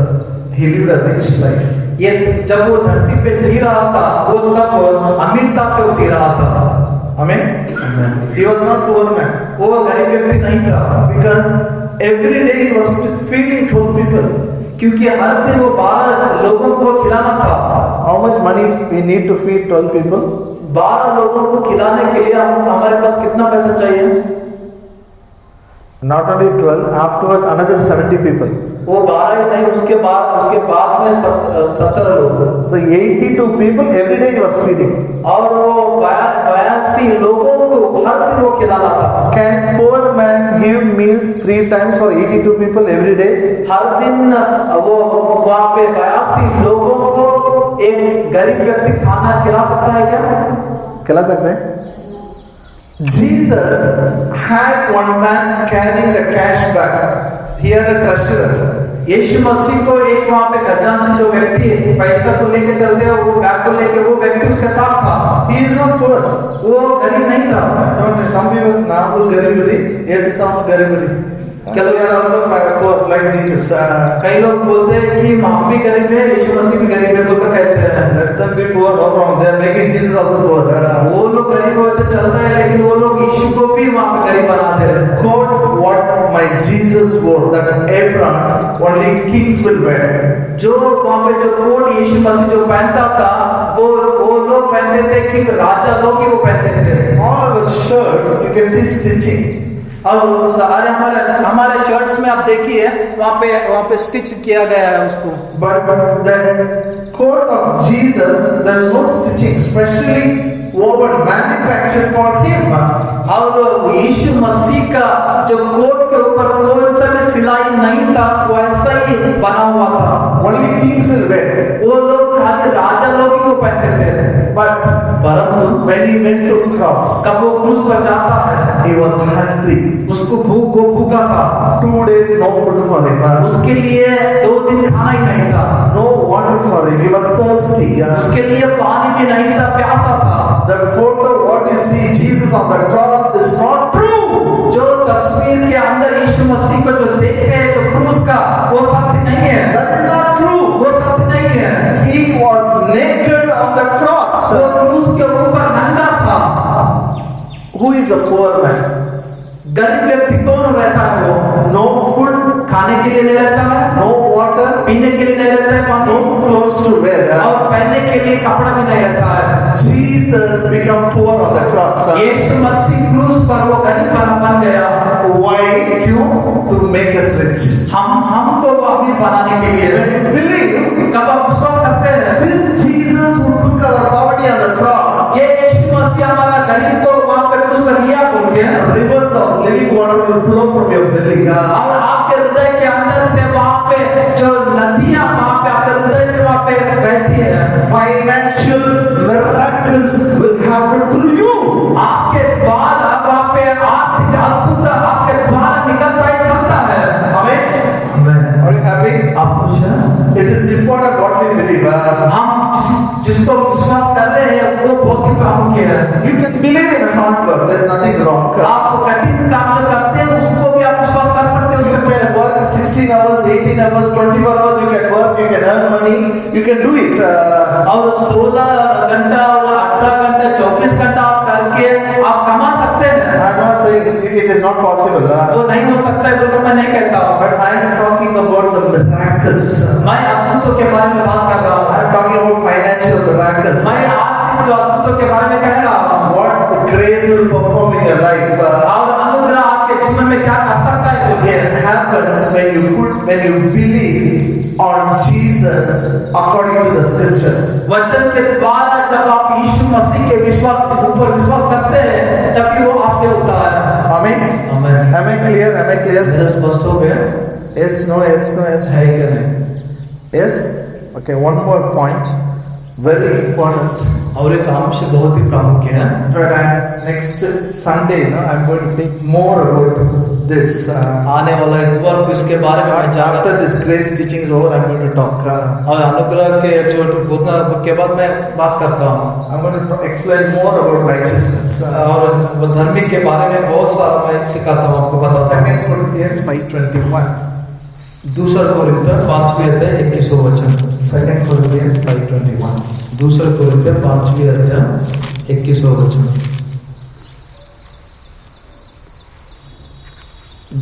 He lived a rich life. ये जब वो धरती पे जी रहा था, वो तब अमीरता से वो जी रहा था। Amen. He was not poor man, वो गरीब व्यक्ति नहीं था, because every day He was feeding 12 people. क्योंकि हर दिन वो 12 लोगों को खिलाना था। How much money we need to feed 12 people? 12 लोगों को खिलाने के लिए हमारे पास कितना पैसा चाहिए? Not only 12, afterwards another 70 people. वो 12 ही नहीं, उसके बाद में 70 लोग। So 82 people every day He was feeding. और वो 82 लोगों को हर दिन वो खिलाना था। Can poor man give meals 3 times for 82 people every day? हर दिन वो वहाँ पे 82 लोगों को एक गरीब व्यक्ति खाना खिला सकता है क्या? खिला सकते हैं? Jesus had one man carrying the cash bag. He had a treasurer. यीशु मसीह को एक वहाँ पे खजांची जो व्यक्ति पैसा को लेके चलते हैं, वो बैग को लेके वो व्यक्ति उसके साथ था। He is not poor. वो गरीब नहीं था। Don't say some people now वो गरीब नहीं, ऐसे some गरीब नहीं। क्या लोग are also poor like Jesus. कई लोग बोलते हैं कि हम भी गरीब है, यीशु मसीह भी गरीब है बोलकर कहते हैं। Let them be poor, no problem. They are making Jesus also poor. वो लोग गरीब होते चलता है, लेकिन वो लोग यीशु को भी वहाँ पे गरीब बनाते हैं। Quote what my Jesus wore, that apron only kings will wear. जो वहाँ पे जो कोट यीशु मसीह जो पहनता था, वो लोग पहनते थे कि राजा लोग ही वो पहनते थे। All our shirts you can see stitching. और सारे हमारे शर्ट्स में आप देखिए वहाँ पे स्टिच किया गया है उसको। But the coat of Jesus, there is no stitching, specially woven, manufactured for Him. और यीशु मसीह का जो कोट के ऊपर कोई सा भी सिलाई नहीं था, वो ऐसा ही बना हुआ था। Only kings will wear. वो लोग खाली राजा लोग ही वो पहनते थे। परंतु when He went to cross, कब वो क्रूस पर जाता है, He was hungry. उसको भूखा था। 2 days no food for Him. उसके लिए 2 दिन खाना ही नहीं था। No water for Him. He was thirsty. उसके लिए पानी भी नहीं था, प्यासा था। The photo what you see Jesus on the cross is not true. जो तस्वीर के अंदर यीशु मसीह को जो देखते हैं जो क्रूस का, वो सत्य नहीं है। That is not true. वो सत्य नहीं है। He was is a poor man? गरीब व्यक्ति कौन रहता है वो? No food, खाने के लिए नहीं रहता है, no water, पीने के लिए नहीं रहता है पानी, no clothes to wear. और पहनने के लिए कपड़ा भी नहीं रहता है। Jesus became poor on the cross. यीशु मसीह क्रूस पर वो गरीब बन गया। Why? क्यों? To make us rich. हमको वो अमीर बनाने के लिए। When you believe कब आप विश्वास करते हैं this Jesus who took our poverty on the cross, ये यीशु मसीह हमारा गरीब को वहाँ पे क्रूस पर लिया बोल के, rivers of living water will flow from your belly. और आपके हृदय के अंदर से वहाँ पे जो नदियाँ वहाँ पे आपके हृदय से वहाँ पे बहती है। Financial miracles will happen through you. आपके द्वारा वहाँ पे आर्थिक अद्भुत आपके द्वारा निकलता ही चलता है। Amen. Are you happy? आप खुश हैं? It is important what we believe. हम जिसको विश्वास कर रहे हैं वो बहुत ही प्रामुख्य है। You can believe in hard work. There is nothing wrong. आप कठिन काम जो करते हैं उसको भी आप विश्वास कर सकते हैं। You can work 16 hours, 18 hours, 24 hours. You can work. You can earn money. You can do it. और 16 घंटा और 18 घंटा 24 घंटा आप करके आप कमा सकते हैं। I am not saying it is not possible. वो नहीं हो सकता है बिल्कुल मैं नहीं कहता हूँ। But I am talking about the miracles. मैं अद्भुतों के बारे में बात कर रहा हूँ। I am talking about financial miracles. मैं आर्थिक जो अद्भुतों के बारे में कह रहा हूँ। What grace will perform in your life. और अनुग्रह आपके जीवन में क्या कर सकता है बोलिए। It happens when you believe on Jesus according to the scripture. वचन के द्वारा जब आप यीशु मसीह के ऊपर विश्वास करते हैं तभी वो आपसे होता है। Amen. आमीन। Am I clear? Am I clear? मेरा स्पष्ट हो गया? Yes, no, yes, no, yes. है क्या नहीं? Yes? Okay, one more point. Very important. और एक अंश बहुत ही प्रामुख्य है। But next Sunday, I'm going to think more about this. आने वाला इतवार को इसके बारे में मैं After this grace teaching is over, I'm going to talk. और अनुग्रह के जो बोलना के बाद मैं बात करता हूँ। I'm going to explain more about righteousness. और धर्मी के बारे में बहुत सारा मैं सिखाता हूँ आपको बताता हूँ। 2 Corinthians 5:21. दूसरा कोरिन्थियर 5वीं अध्याय 21वां वचन। 2 Corinthians 5:21. दूसरा कोरिन्थियर 5वीं अध्याय 21वां वचन।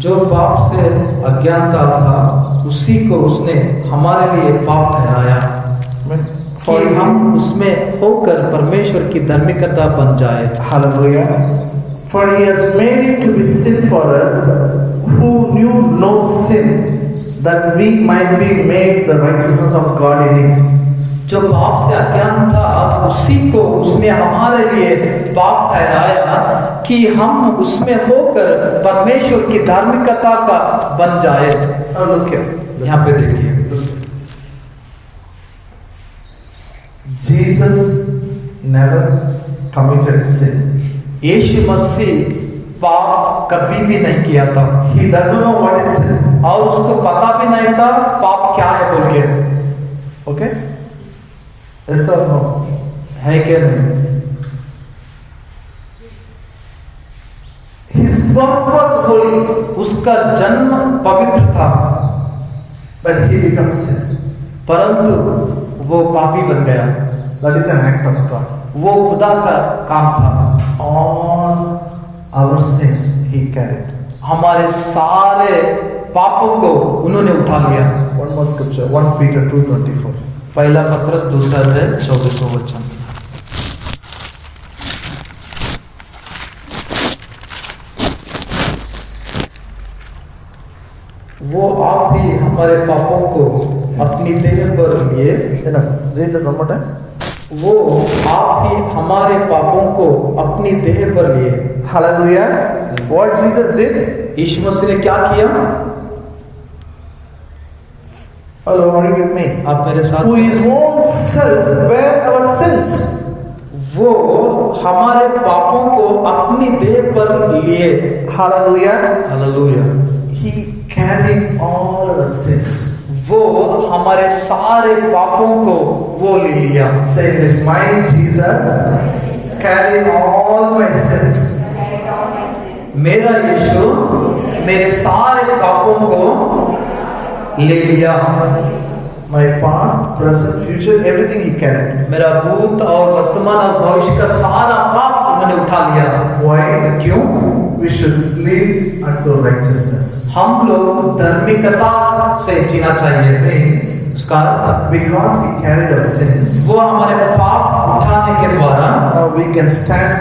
जो पाप से अज्ञानता था उसी को उसने हमारे लिए पाप ठहराया कि हम उसमें होकर परमेश्वर की धार्मिकता बन जाए। Hallelujah. For he has made him to be sin for us who knew no sin, that we might be made the righteousness of God in him. जो पाप से अज्ञान था उसी को उसने हमारे लिए पाप ठहराया कि हम उसमें होकर परमेश्वर की धार्मिकता का बन जाए। यहाँ पे देखिए Jesus never committed sin. यीशु मसीह पाप कभी भी नहीं किया था। He doesn't know what is sin. और उसको पता भी नहीं था पाप क्या है बोल के। Okay? Yes or no? है क्या नहीं? His birth was holy, उसका जन्म पवित्र था, but he becomes sin. परंतु वो पापी बन गया। That is an act of God. वो खुदा का काम था। All our sins he carried. हमारे सारे पापों को उन्होंने उठा लिया। One more scripture, 1 Peter 2:24. पहला पत्रस दूसरा अध्याय 24वां वचन। वो आप ही हमारे पापों को अपनी देह पर लिए। Read that one more time. वो आप ही हमारे पापों को अपनी देह पर लिए। Hallelujah. What Jesus did? यीशु मसीह ने क्या किया? Hello, are you with me? आप मेरे साथ? Who his own self bare our sins. वो हमारे पापों को अपनी देह पर लिए। Hallelujah. Hallelujah. He carried all our sins. वो हमारे सारे पापों को वो ले लिया। Say this, my Jesus carried all my sins. मेरा यीशु मेरे सारे पापों को ले लिया। My past, present, future, everything he carried. मेरा भूत और वर्तमान और भविष्य का सारा पाप उन्होंने उठा लिया। Why? क्यों? We should live unto righteousness. हम लोग धार्मिकता से जीना चाहिए। Means उसका अर्थ because He carried our sins, वो हमारे पाप उठाने के द्वारा now we can stand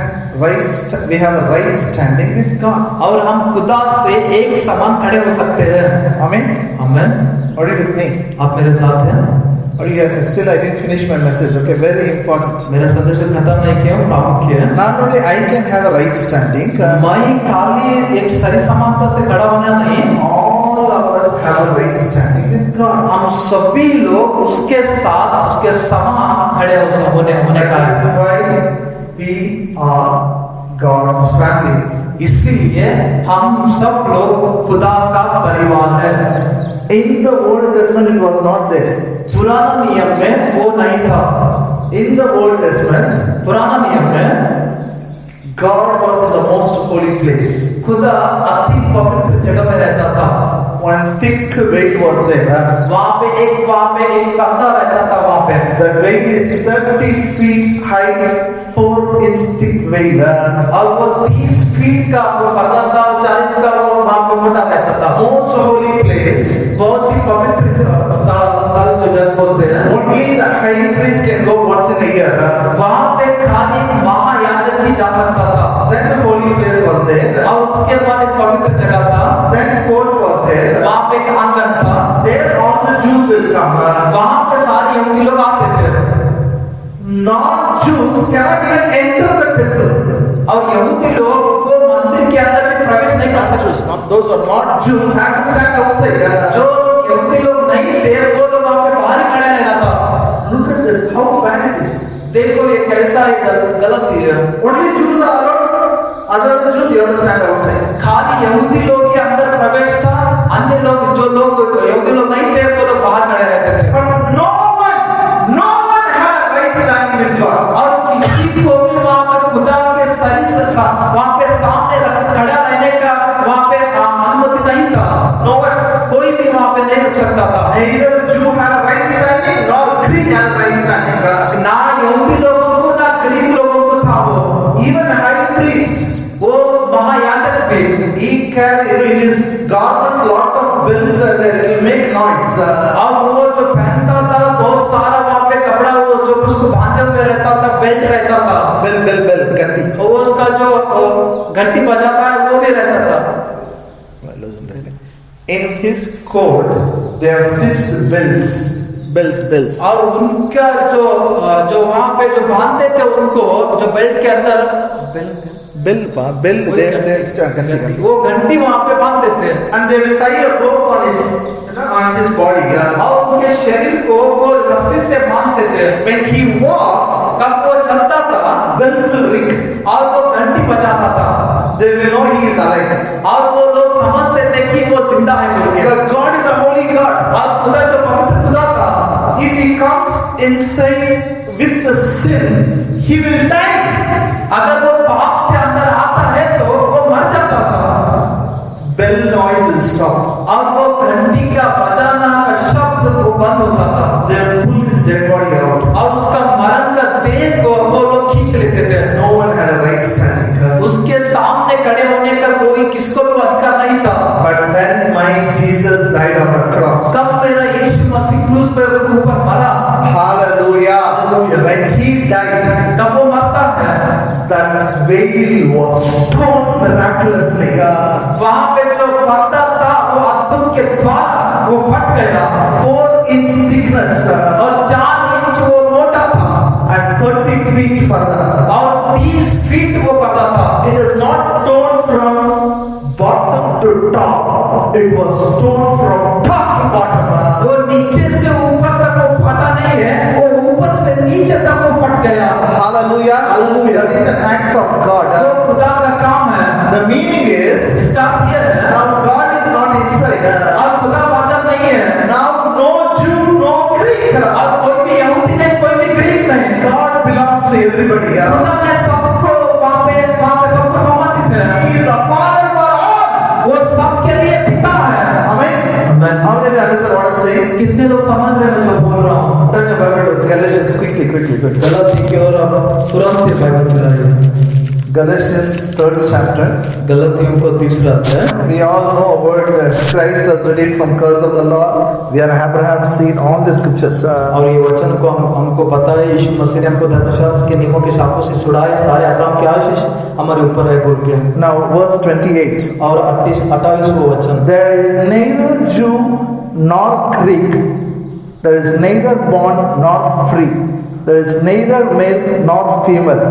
right. We have a right standing with God. और हम खुदा से एक समान खड़े हो सकते हैं। Amen. आमीन। Are you with me? आप मेरे साथ हैं? Or you have, still I didn't finish my message. Okay, very important. मेरा संदेश को खत्म नहीं किया, प्रामुख्य है। Not only I can have a right standing, मैं खाली एक सही समानता से खड़ा होना नहीं, all of us have a right standing with God. हम सभी लोग उसके साथ उसके समान खड़े होने का That is है। why we are God's family. इसीलिए हम सब लोग खुदा का परिवार है। In the Old Testament, it was not there. पुराना नियम में वो नहीं था। In the Old Testament, पुराना नियम में God was in the most holy place. खुदा अति पवित्र जगह में रहता था। One thick veil was there. वहाँ पे एक पर्दा रहता था वहाँ पे। That veil is 30 feet high, 4 inch thick veil. और वो 30 फीट का वो पर्दा था, 4 इंच का वो वहाँ पे मोटा रहता था। Most holy place. बहुत ही पवित्र स्थल जो जग बोलते हैं। Only the high priest can go once in a year. वहाँ पे खाली एक महायाजक ही जा सकता था। Then the holy place was there. और उसके बाद एक पवित्र जगह था। Then court was there. वहाँ पे एक आंगन था। There all the Jews will come. वहाँ पे सारे यहूदी लोग आते थे। Non-Jews cannot even enter the temple. और यहूदी लोग वो मंदिर के अंदर भी प्रवेश नहीं कर सकते। Jews, not those who are not Jews, have to stand outside. जो यहूदी लोग नहीं थे वो लोग वहाँ पे बाहर ही खड़े रहना था। Look at that, how bad it is. देखो ये कैसा गलत ही है। Only Jews are allowed. Other than Jews, you have to stand outside. खाली यहूदी लोग ही अंदर प्रवेश था, अन्य लोग जो लोग यहूदी लोग नहीं थे वो लोग बाहर खड़े रहते थे। But no one had right standing with God. और किसी को भी वहाँ पे खुदा के शरीर से वहाँ पे सामने खड़ा रहने का वहाँ पे अनुमति नहीं था। No one. कोई भी वहाँ पे नहीं रुक सकता था। Neither Jew had a right standing, nor Greek had a right standing. ना यहूदी लोगों को ना ग्रीक लोगों को था वो। Even high priest, वो महायाजक भी he carried in his garments lot of bells were there. It will make noise. और वो जो पहनता था बहुत सारा वहाँ पे कपड़ा वो जो उसको बांधे हुए रहता था, बेल्ट रहता था। Bell, घंटी. वो उसका जो घंटी बजाता है वो भी रहता था। Well, listen to it. In his coat, they have stitched bells. और उनका जो वहाँ पे जो बांधते थे उनको जो बेल्ट के अंदर Bell, they stand घंटी. वो घंटी वहाँ पे बांधते थे। And they will tie a rope on his body. और उनके शरीर को वो रस्सी से बांधते थे। When he walks, कब वो चलता था bells will ring. और वो घंटी बजाता था। They will know he is alive. और वो लोग समझते थे कि वो जिंदा है बोल के। Because God is a holy God. और खुदा जो पवित्र खुदा था, If he comes inside with the sin, he will die. अगर वो पाप से अंदर आता है तो वो मर जाता था। Bell noise will stop. और वो घंटी का बजाना का शब्द वो बंद होता था। They will pull his dead body out. और उसका मरण का देह को वो लोग खींच लेते थे। No one had a right standing. उसके सामने खड़े होने का कोई किसको भी अधिकार नहीं था। But when my Jesus died on the cross, कब मेरा यीशु मसीह क्रूस पे ऊपर मरा, hallelujah, when he died, तब वो मरता है, that veil was torn miraculously. वहाँ पे जो पर्दा था वो अद्भुत के द्वारा वो फट गया। 4 inch thickness और 4 इंच वो मोटा था and 30 feet पर्दा. और 30 फीट वो पर्दा था। It is not torn from bottom to top. It was torn from top to bottom. वो नीचे से ऊपर तक वो फटा नहीं है, वो ऊपर से नीचे तक वो फट गया। Hallelujah. Hallelujah. That is an act of God. जो खुदा का काम है। The meaning is, इसका अर्थ ये है, now God is not inside. और खुदा बादल नहीं है। Now no Jew, no Greek. और कोई भी यहूदी नहीं, कोई भी ग्रीक नहीं। God belongs to everybody. खुदा ने सबको वहाँ पे सबको सम्मानित है। He is the Father for all. वो सबके लिए पिता है। Amen. Amen. How many of you understand what I'm saying? कितने लोग समझ रहे हैं जो बोल रहा हूँ? Turn your Bible to Galatians quickly. गलती की ओर अब तुरंत ही बाइबल खुलाइए। Galatians 3rd chapter. गलतियों को तीसरा अध्याय। We all know about Christ has redeemed from curse of the law. We are Abraham's seed. All the scriptures. और ये वचन को हमको पता है, यीशु मसीह ने हमको धर्मशास्त्र के नियमों के शापों से छुड़ाए, सारे अब्राहम के आशीष हमारे ऊपर है बोल के। Now verse 28. और 28वां वचन, There is neither Jew nor Greek. There is neither bond nor free. There is neither male nor female.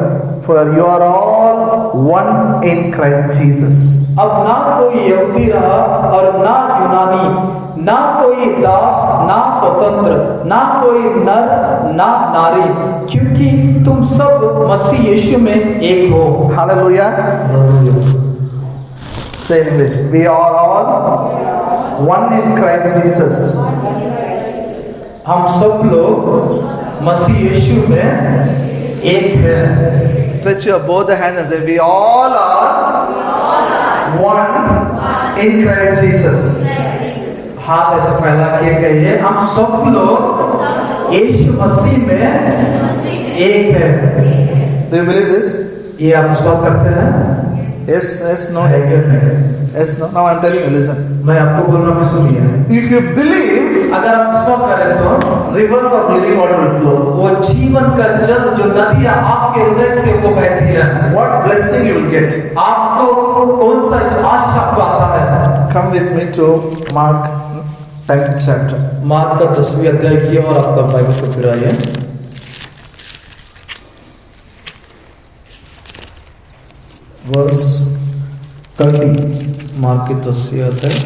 For you are all one in Christ Jesus. अब ना कोई यहूदी रहा और ना यूनानी, ना कोई दास ना स्वतंत्र, ना कोई नर ना नारी, क्योंकि तुम सब मसीह यीशु में एक हो। Hallelujah. Say in English. We are all one in Christ Jesus. हम सब लोग मसीह यीशु में एक है। Stretch your both the hands and say, we all are one in Christ Jesus. हाथ ऐसे फैला के कहिए, हम सब लोग यीशु मसीह में एक है। Do you believe this? ये आप विश्वास करते हैं? Yes, yes, no, है yes. कि नहीं? Yes, no. Now I'm telling you, listen. मैं आपको बोल रहा हूँ, सुनिए। If you believe, अगर आप विश्वास करें तो rivers of living water will flow. वो जीवन का जल जो नदियाँ आपके हृदय से वो बहती है, What blessing you will get. आपको कौन सा आशीष आपको आता है? Come with me to Mark 10th chapter. Mark का 10वें अध्याय की और आपका बाइबल को फिर आइए। Verse 30. मार्क के 10वें अध्याय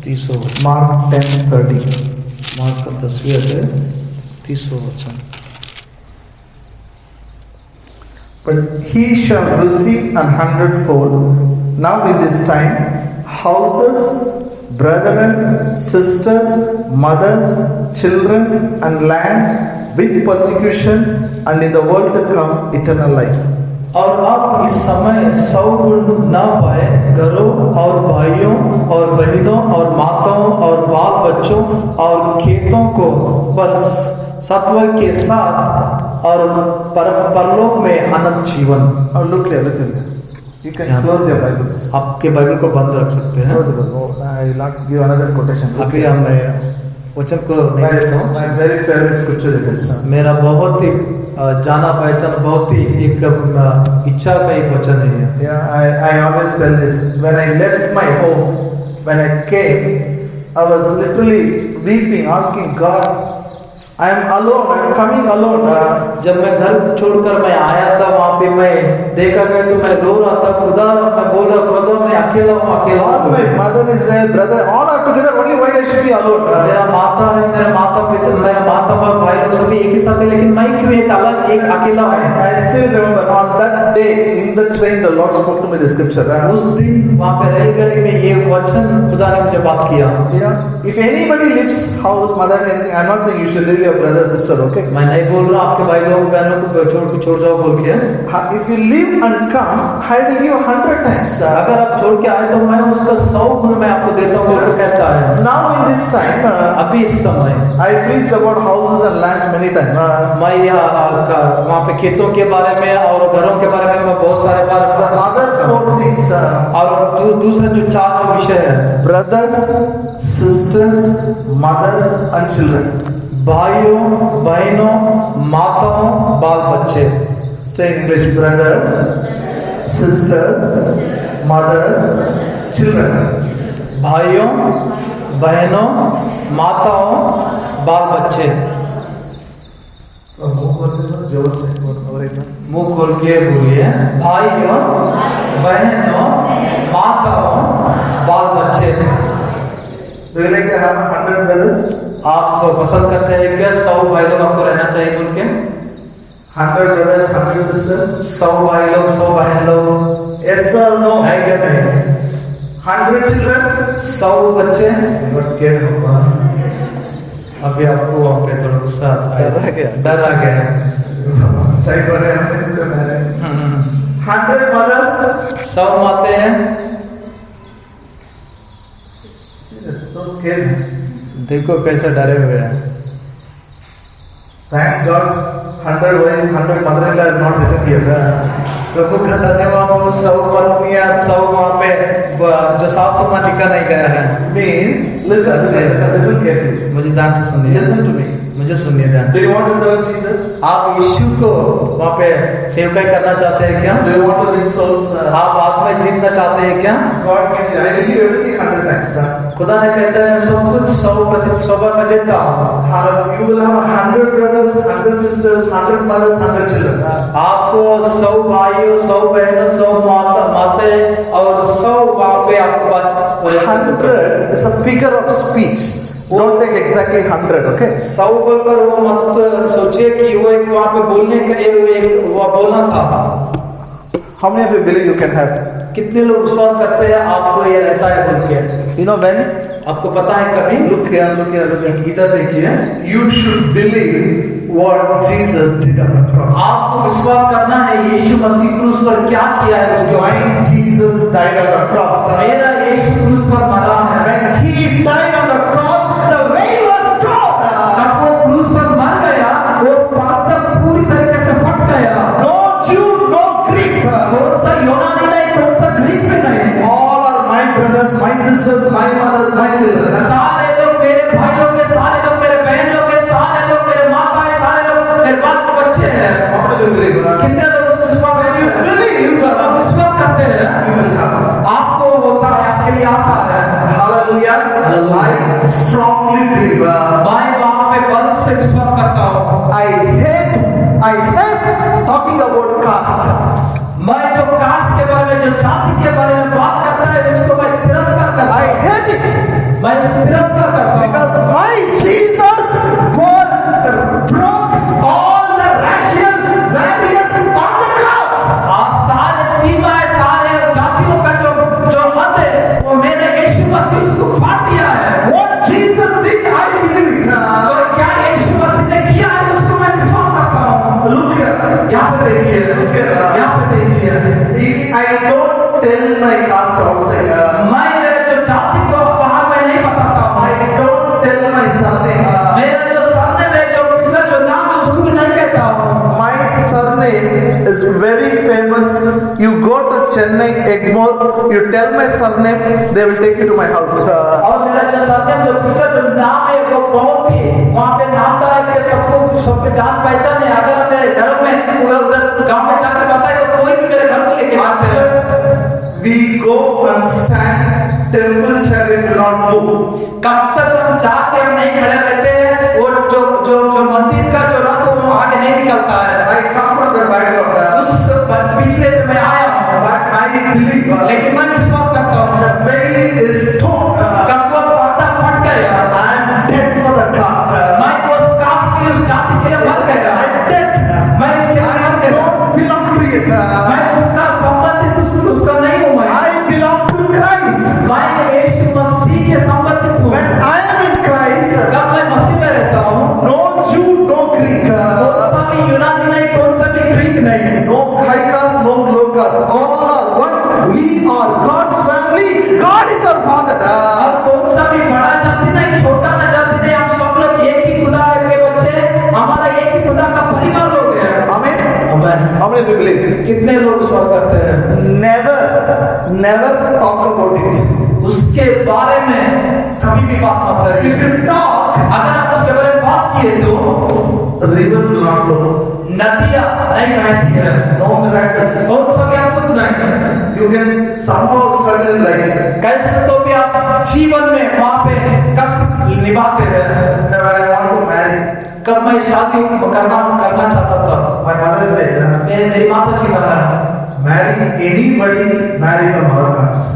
30वां वचन। Mark 10:30. मार्क का 10वें अध्याय 30वां वचन। But he shall receive 100-fold. Now in this time, houses, brethren, sisters, mothers, children, and lands with persecution, and in the world to come eternal life. और अब इस समय 100 गुण न पाए, घरों और भाइयों और बहनों और माताओं और बाल बच्चों और खेतों को पर सत्व के साथ और परलोक में अनंत जीवन। Now look here, look here. You can close your Bibles. आपके बाइबल को बंद रख सकते हैं। Close it. Oh, I will not give another quotation. Look अभी here. हम वचन को नहीं देता हूँ। My very favorite scripture it is. मेरा बहुत ही जाना पहचान, बहुत ही एक इच्छा का एक वचन है ये। Yeah, I always tell this. When I left my home, when I came, I was literally weeping, asking God, I am alone, I am coming alone. जब मैं घर छोड़कर मैं आया था, वहाँ पे मैं देखा गया तो मैं रो रहा था, खुदा मैं बोल रहा खुदा मैं अकेला हूँ, अकेला All हूँ। my mother is there, brother, all are together. Only why I should be alone? मेरा माता है, मेरा माता पिता, मेरा माता और भाई लोग सभी एक ही साथ है, लेकिन मैं क्यों एक अलग, एक अकेला हूँ? I still remember on that day in the train, the Lord spoke to me the scripture. उस दिन वहाँ पे रेलगाड़ी में ये वचन खुदा ने मुझे बात किया। Yeah. If anybody leaves house, mother, anything, I'm not saying you should leave your brother, sister, okay? मैं नहीं बोल रहा आपके भाई लोग बहनों को छोड़ जाओ बोल के। If you leave and come, I will give 100 times. अगर आप छोड़ के आए तो मैं उसका 100 गुण मैं आपको देता हूँ, वो कहता है। Now in this time, अभी इस समय I preached about houses and lands many times. मैं वहाँ पे खेतों के बारे में और घरों के बारे में मैं बहुत सारे बार The other 4 things, और दूसरा जो 4 जो विषय है, brothers, sisters, mothers and children. भाइयों बहनों माताओं बाल बच्चे। Say in English, brothers, sisters, mothers, children. भाइयों बहनों माताओं बाल बच्चे। मुंह खोल के बोलिए, भाइयों बहनों माताओं बाल बच्चे। Do you like to have 100 brothers? आप पसंद करते हैं क्या 100 भाई लोग आपको रहना चाहिए बोल के? 100 brothers, 100 sisters? 100 भाई लोग 100 बहन लोग Yes or no? है क्या नहीं? 100 children? 100 बच्चे? You got scared होगा। अभी आपको वहाँ पे थोड़ा गुस्सा आता है, डर आ गया। डर आ गया। सही बोल रहे हैं। 100 mothers? 100 माते हैं। So scared. देखो कैसे डरे हुए हैं। Thank God, 100 wives, 100 mother-in-law is not written here. प्रभु का धन्यवाद हो 100 पत्नियां 100 वहाँ पे जो सासू माँ लिखा नहीं गया है Means, listen carefully. मुझे ध्यान से सुनिए Listen to me. मुझे सुनिए ध्यान Do से you want to serve Jesus? आप यीशु को वहाँ पे सेवकाई करना चाहते हैं क्या Do you want to win souls? आप आत्मा जीतना चाहते हैं क्या God gives you. I will give you everything 100 times. खुदा ने कहता है मैं सब कुछ 100 बार में देता हूँ You will have 100 brothers, 100 sisters, 100 mothers, 100 children. आपको 100 भाइयों 100 बहनों 100 माताएं और 100 वहाँ पे आपको बच्चे 100 is a figure of speech. Don't take exactly 100, okay? 100 बोलकर वो मत सोचिए कि वो एक वहाँ पे बोलने का एक वो बोलना था How many of you believe you can have? कितने लोग विश्वास करते हैं आपको ये रहता है बोल के You know when? आपको पता है कभी Look here, look here, look here. इधर देखिए You should believe what Jesus did on the cross. आपको विश्वास करना है यीशु मसीह क्रूस पर क्या किया है उसके Why Jesus died on the cross? मेरा यीशु क्रूस पर मरा है When he died on the cross, the way was torn. जब वो क्रूस पर मर गया वो पातक पूरी तरीके से फट गया No Jew, no Greek. कौन सा यूनानी नहीं कौन सा ग्रीक में नहीं All are my brothers, my sisters, my mothers, my children. सारे लोग मेरे भाई लोग हैं सारे लोग मेरे बहन लोग हैं सारे लोग मेरे माता है सारे लोग मेरे बच्चे हैं How do you believe that? कितने लोग विश्वास करते हैं Believe. आप विश्वास करते हैं You will have. आपको होता है आपके लिए आता है Hallelujah. I strongly believe. मैं वहाँ पे बल से विश्वास करता हूँ I hate talking about caste. मैं जो कास्ट के बारे में जो जाति के बारे में बात करता है उसको मैं तिरस्कार करता I हूँ hate it मैं उसको तिरस्कार करता हूँ because my Jesus broke all the racial barriers on the cross. सारे सीमाएं सारे जातियों का जो हद है वो मेरे यीशु मसीह उसको फाड़ दिया है What Jesus did, I believe it. और क्या यीशु मसीह ने किया है उसको मैं विश्वास करता हूँ Look here. यहाँ पे देखिए यहाँ पे देखिए I don't tell my caste outside. मैं मेरे जो जाति को बाहर में नहीं बताता हूँ I don't tell my surname. मेरा जो सरनेम है जो पिछला जो नाम है उसको भी नहीं कहता हूँ My surname is very famous. You go to Chennai, Egmore, you tell my surname, they will take you to my house. और मेरा जो सरनेम जो पिछला जो नाम है वो बहुत ही वहाँ पे नामदार है कि सबको जान पहचान है अगर मेरे घर में उधर गांव में जाके बताए तो कोई भी मेरे घर को लेके जाते हैं Unless we go and stand, temple chariot will not move. कब तक हम जाके हम नहीं खड़े रहते हैं वो जो मंदिर का जो रथ वो आगे नहीं निकलता है I come from the background, उस पिछले से मैं आया हूँ but I believe लेकिन मैं विश्वास करता हूँ the veil is torn. कब वो पर्दा फट गया I am dead for the caste. मैं उस कास्ट के उस जाति के लिए मर गया I am dead. मैं इसके लिए I मर गया don't belong to it. मैं उसका संबंधित उसका नहीं हूँ I belong to Christ. मैं यीशु मसीह के संबंधित हूँ When I am in Christ, जब मैं मसीह में रहता हूँ no Jew, no Greek, कौन सा भी यूनानी नहीं कौन सा भी ग्रीक नहीं no high caste, no low caste. All are one. We are God's family. God is our Father. और कौन सा भी बड़ा जाति नहीं छोटा ना जाति नहीं हम सब लोग एक ही खुदा के बच्चे हमारा एक ही खुदा का परिवार लोग हैं Amen. आमीन How many of you believe? कितने लोग विश्वास करते हैं Never talk about it. उसके बारे में कभी भी बात मत If करिए you talk, अगर आप उसके बारे में बात किए तो the rivers will not flow. नदियाँ नहीं बहती है No miracles. कौन सा भी अद्भुत नहीं You can somehow struggle in life. कैसे तो भी आप जीवन में वहाँ पे कष्ट निभाते हैं When I want to marry, कब मैं शादी करना चाहता था my mother said, मेरी माता जी कहा marry anybody, marry from our caste.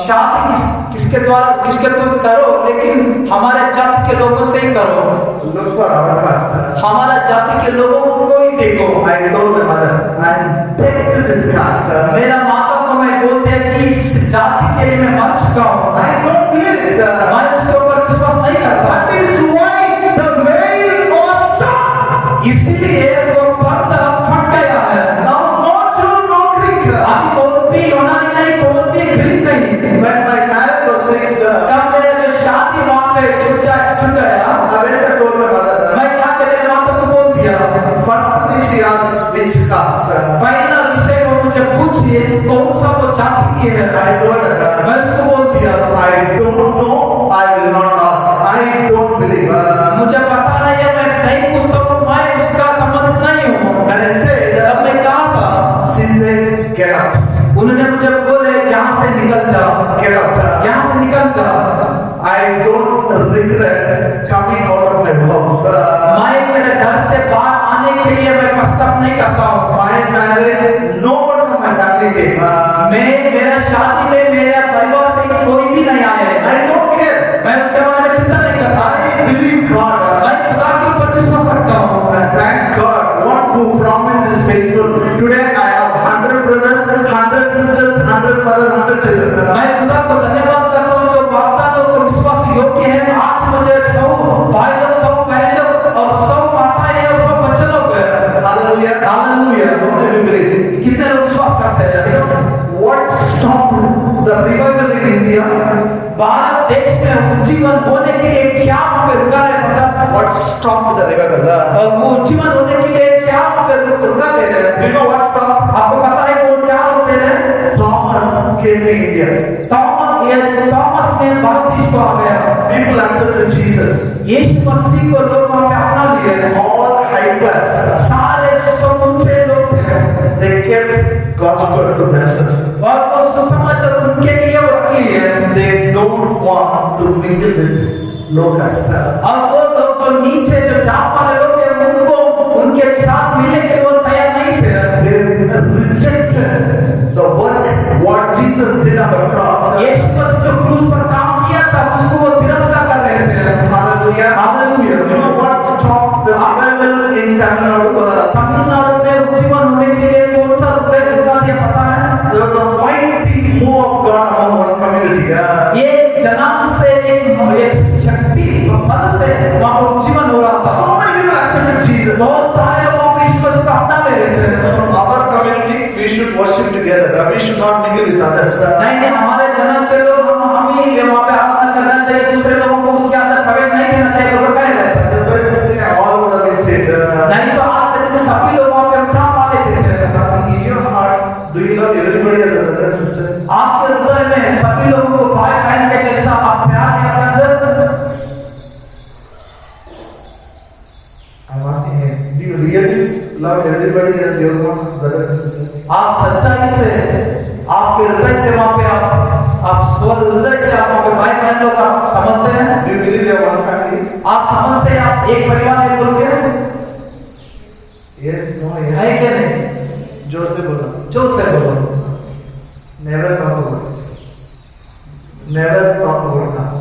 शादी किसके द्वारा किसके तो भी करो लेकिन हमारे जाति के लोगों से ही करो Look for our caste. हमारा जाति के लोगों को ही देखो I told my mother, I am dead to this caste. मेरा माता को मैं बोलते हैं कि इस जाति के लिए मैं मर चुका हूँ I don't believe it. मैं उसके ऊपर विश्वास नहीं करता That is why the veil was torn. इसीलिए वो पर्दा फट गया है Now no Jew, no Greek. अभी कौन भी यूनानी नहीं कौन भी ग्रीक नहीं When my marriage was fixed, तब मेरा जो शादी वहाँ पे छूट गया I went and told my mother. मैं जाके मेरे माता को बोल दिया First thing she asked, which caste? पहला पूछिए कौन सा वो जाति की है। I told her, मैं उसको बोल दिया I don't know, I will not ask. I don't believe. मुझे पता नहीं है, मैं नहीं पूछता हूँ, मैं उसका संबंधित नहीं हूँ। And I said, तब मैं कहा था, she said, get out. उन्होंने मुझे बोले यहाँ से निकल जाओ, Get out. यहाँ से निकल जाओ। I don't regret coming out of my house. मैं मेरे घर से बाहर आने के लिए मैं पश्चाताप नहीं करता हूँ। My marriage, no one from my family came. मेरा शादी में मेरा परिवार से कोई भी नहीं आया। I don't care. मैं उसके बारे में चिंता नहीं करता। I believe God. मैं खुदा के ऊपर विश्वास रखता हूँ। And thank God, one who promises is faithful. Today I have 100 brothers, 100 sisters, 100 mothers, 100 children. मैं खुदा को धन्यवाद करता हूँ जो वाग्दानों पर विश्वास योग्य है। आज मुझे 100 भाई लोग, 100 बहन लोग और 100 माताएं और 100 बच्चे लोग हैं। Hallelujah. हालेलुया। कितने लोग विश्वास करते हैं? What stopped the revival in India? Bharat देश में उज्जीवन होने के लिए क्या वहाँ पे रुका है पता? What stopped the revival? वो उज्जीवन होने के लिए क्या वहाँ पे रुका दे रहे हैं? You know what stopped? आपको पता है वो क्या रोक दे रहे हैं? Thomas came to India. Thomas ने भारत देश को आ गया। People accepted Jesus. यीशु मसीह को लोग वहाँ पे अपना लिए। All high class. सारे सब ऊंचे लोग थे। They kept gospel to themselves. और वो सुसमाचार उनके लिए वो रख लिए। They don't want to mingle with low caste. और वो लोग जो नीचे जो जात वाले लोग हैं उनको उनके साथ मिलने के वो तैयार नहीं थे। They rejected the work what Jesus did on the cross. यीशु मसीह जो क्रूस पर काम किया था उसको वो तिरस्कार कर रहे थे। Hallelujah. Hallelujah. You know what stopped the revival in Tamil Nadu? Tamil Nadu में उज्जीवन होने के लिए कौन सा रुका दिया पता है? There was a mighty move of God among one community. ये जनांग से एक शक्ति बल से वहाँ पर उज्जीवन हो रहा था। So many people accepted Jesus. बहुत सारे लोग यीशु मसीह को अपना ले रहे थे। Our community, we should worship together. We should not mingle with others. नहीं हमारे जनांग के लोग हम ही वहाँ पे आराधना करना चाहिए, दूसरे लोगों को उसके अंदर प्रवेश नहीं देना चाहिए, लोग कह रहे थे। All would have been saved. नहीं तो आज के दिन सभी लोग वहाँ पे उठा पा लेते थे। Asking in your heart, do you love everybody as a brother and sister? आपके हृदय में सभी लोगों को भाई बहन के जैसा आप प्यार है अपने अंदर? I'm asking him, do you really love everybody as your own brother and sister? आप सच्चाई से आपके हृदय से वहाँ पे आप स्वर हृदय से आप वहाँ पे भाई बहन लोग आप समझते हैं? Do you believe you are one family? आप समझते हैं आप एक परिवार है बोल के? Yes, no, है yes. क्या नहीं? जोर से बोलो. जोर से बोलो। Never talk about it. Never talk about us.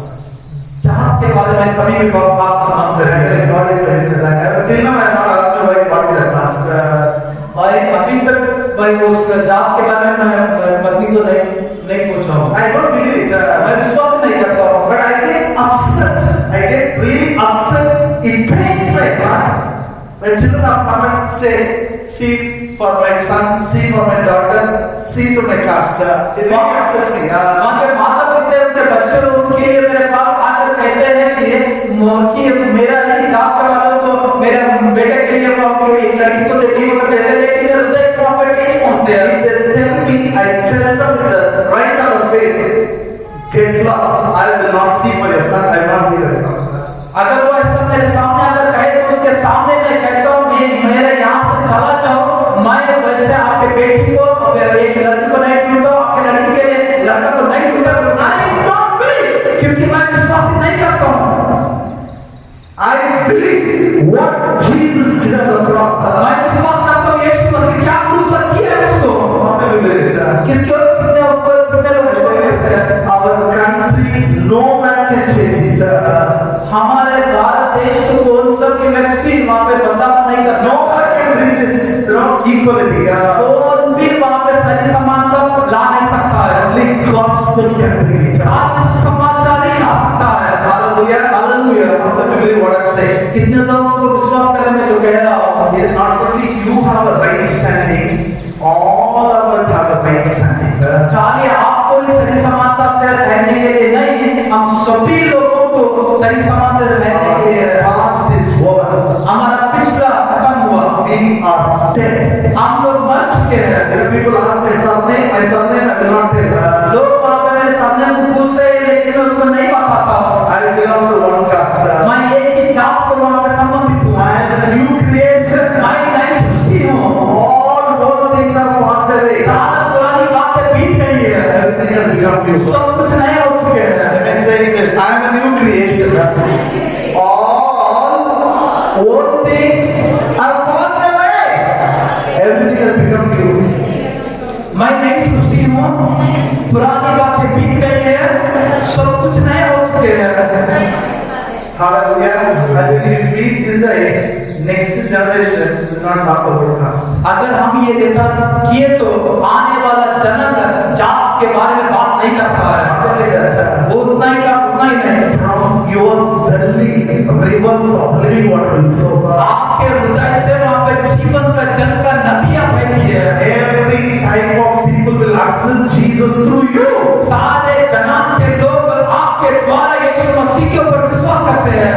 जात के बारे में कभी भी बात मत करें। God is very nice. I have till now I have not asked my wife what is her past. और अभी तक मैं उस जात के बारे में पत्नी को नहीं पूछा हूँ। I don't believe it. मैं विश्वास नहीं करता हूँ। But I get upset. I get really upset. It pains my heart when children are come and say, "See for my son, see for my daughter, see for my caste." It really upsets me. वहाँ के माता पिता उनके बच्चे लोगों के लिए मेरे पास आकर कहते हैं कि मेरा ही जात के वालों को मेरे बेटे के लिए एक लड़की को देखने को कहते हैं, लेकिन मेरे हृदय को वहाँ पे ठेस पहुँचते हैं। They tell me, I tell them with the right on the face, get lost. I will not see for your son. I will not see your daughter. अगर वो ऐसा मेरे सामने अगर कहे तो उसके सामने मैं कहता हूँ मेरे यहाँ से चला जाओ, मैं वैसे आपके बेटी को एक लड़की को नहीं ढूंढता, आपके लड़की के लिए लड़का को नहीं ढूंढता। I don't believe. क्योंकि मैं विश्वास नहीं करता हूँ। I believe what Jesus did on the cross. मैं विश्वास करता हूँ यीशु मसीह क्या क्रूस पर किया है उसको। How many believe it? किसके कितने लोग विश्वास करते हैं? Our country, no man can change it. हमारे भारत देश को कौन सा के व्यक्ति वहाँ पे बदलाव नहीं कर No सकता। one can bring this, equality. कौन भी वहाँ पे सही समानता ला नहीं सकता है। Only gospel can bring it. आज समाचार ही ला सकता है। Hallelujah. Hallelujah. How many believe what I'm saying? कितने लोगों को विश्वास करने में जो कह रहा हूँ? It is not only you have a right standing, all of us have a right standing. खाली आपको ही सही समानता से रहने के लिए नहीं, हम सभी लोगों को सही समानता से रहने के लिए Past is over. हमारा पिछला खत्म हुआ। We are dead. हम लोग मर चुके हैं। When people ask me something, become new. सब कुछ नया हो चुके हैं। Let me say in English, I am a new creation. All old things are passed away. Everything has become new. मैं नई सृष्टि हूँ, पुरानी बातें बीत गई है, सब कुछ नया हो चुके हैं। Hallelujah. I think if we decide, next generation will not talk about past. अगर हम ये निर्धारित किए तो आने वाला जन्म जात के बारे में बात नहीं करता है। Only that वो उतना ही का उतना ही नहीं। from your belly, rivers of living water will flow. आपके हृदय से वहाँ पे जीवन का जल का नदियाँ बहती है। Every type of people will accept Jesus through you. सारे जनान के लोग आपके द्वारा यीशु मसीह के ऊपर विश्वास करते हैं।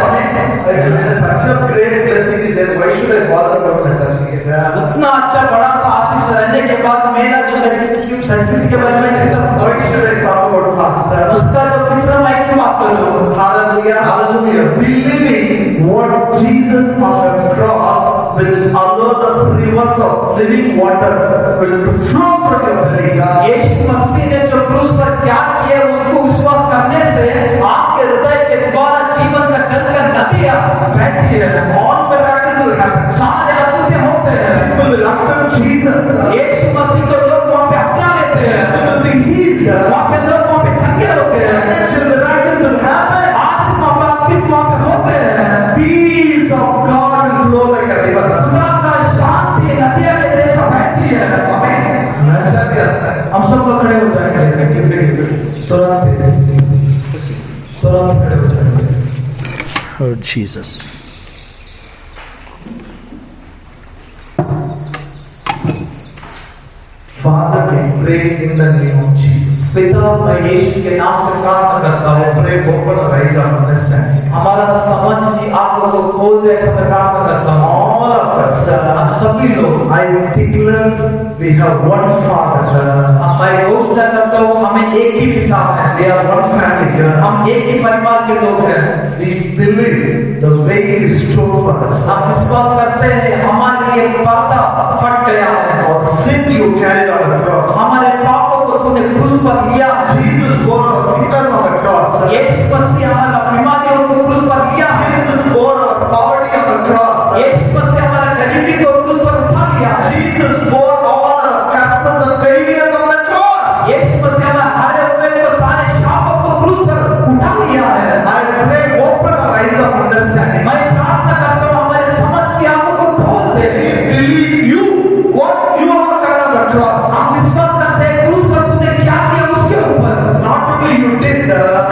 There's such a great blessing is there. Why should I bother about my certificate? उतना अच्छा बड़ा सा आशीष रहने के बाद मेरा जो सर्टिफिकेट के बारे में चिंता Why should I talk about past? उसका जो पिछला मैं क्यों बात करूँ? Hallelujah. Hallelujah. Believing what Jesus on the cross will allow the rivers of living water will flow from your belly. यीशु मसीह ने जो क्रूस पर क्या किया उसको विश्वास करने से आपके हृदय के द्वारा जीवन का जल का नदियाँ बहती है। All miracles will happen. सारे अद्भुत होते हैं। People will accept Jesus. यीशु मसीह को लोग वहाँ पे अपना लेते हैं। People will be healed. वहाँ पे लोग वहाँ पे चंगे होते हैं। Financial miracles will happen. आर्थिक अद्भुत वहाँ पे होते हैं। Peace of God will flow like a river. खुदा का शांति नदियाँ के जैसा बहती है। Amen. शांति आस्था है। हम सब लोग खड़े हो जाएंगे तुरंत खड़े हो जाएंगे। Oh Jesus. Father, we pray in the name of Jesus. पिता मैं यीशु के नाम से प्रार्थना करता हूँ। Pray open our eyes of understanding. हमारा समझ की आप लोगों को खोल दे ऐसा मैं प्रार्थना करता हूँ। All of us, हम सभी लोग I declare we have one Father. मैं घोषणा करता हूँ हमें एक ही पिता है। We are one family. हम एक ही परिवार के लोग हैं। We believe the way is true for us. हम विश्वास करते हैं हमारे लिए पर्दा फट गया है। Our sin you carried on the cross. हमारे पापों को तूने क्रूस पर लिया। Jesus bore our sickness on the cross. यीशु मसीह हमारा बीमारियों को क्रूस पर लिया। Jesus bore our poverty on the cross. यीशु मसीह हमारा गरीबी को क्रूस पर उठा लिया। Jesus bore all our curses and failures on the cross. यीशु मसीह हमारे हारे हुए को सारे शापों को क्रूस पर उठा लिया है। I pray open our eyes of understanding. मैं प्रार्थना करता हूँ हमारे समझ की आंखों को खोल दे। Believe you what you have done on the cross. हम विश्वास करते हैं क्रूस पर तूने क्या किया उसके ऊपर। Not only you did,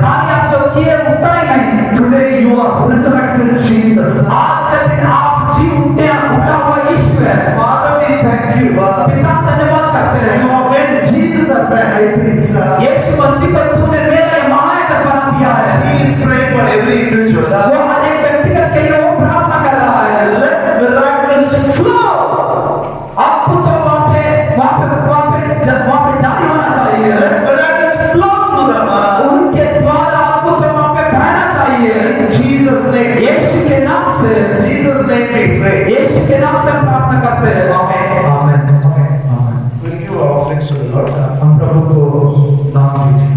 खाली आप जो किए उतना ही नहीं। today you are resurrected Jesus. आज के दिन आप जी उठते हैं उठा हुआ यीशु है। Father, we thank you. पिता धन्यवाद करते हैं। You have made Jesus as my high priest. यीशु मसीह को तूने मेरा महायाजक बना दिया है। He is praying for every individual. वो हर एक व्यक्तिगत के लिए वो प्रार्थना कर रहा है। Let miracles flow. आपको तो वहाँ पे जारी होना चाहिए। Let miracles flow through them. उनके द्वारा आपको तो वहाँ पे बहना चाहिए। In Jesus' name. यीशु के नाम से। Jesus' name we pray. यीशु के नाम से हम प्रार्थना करते हैं। Amen. आमीन। आमीन। We'll give offerings to the Lord. हम प्रभु को नाम दीजिए।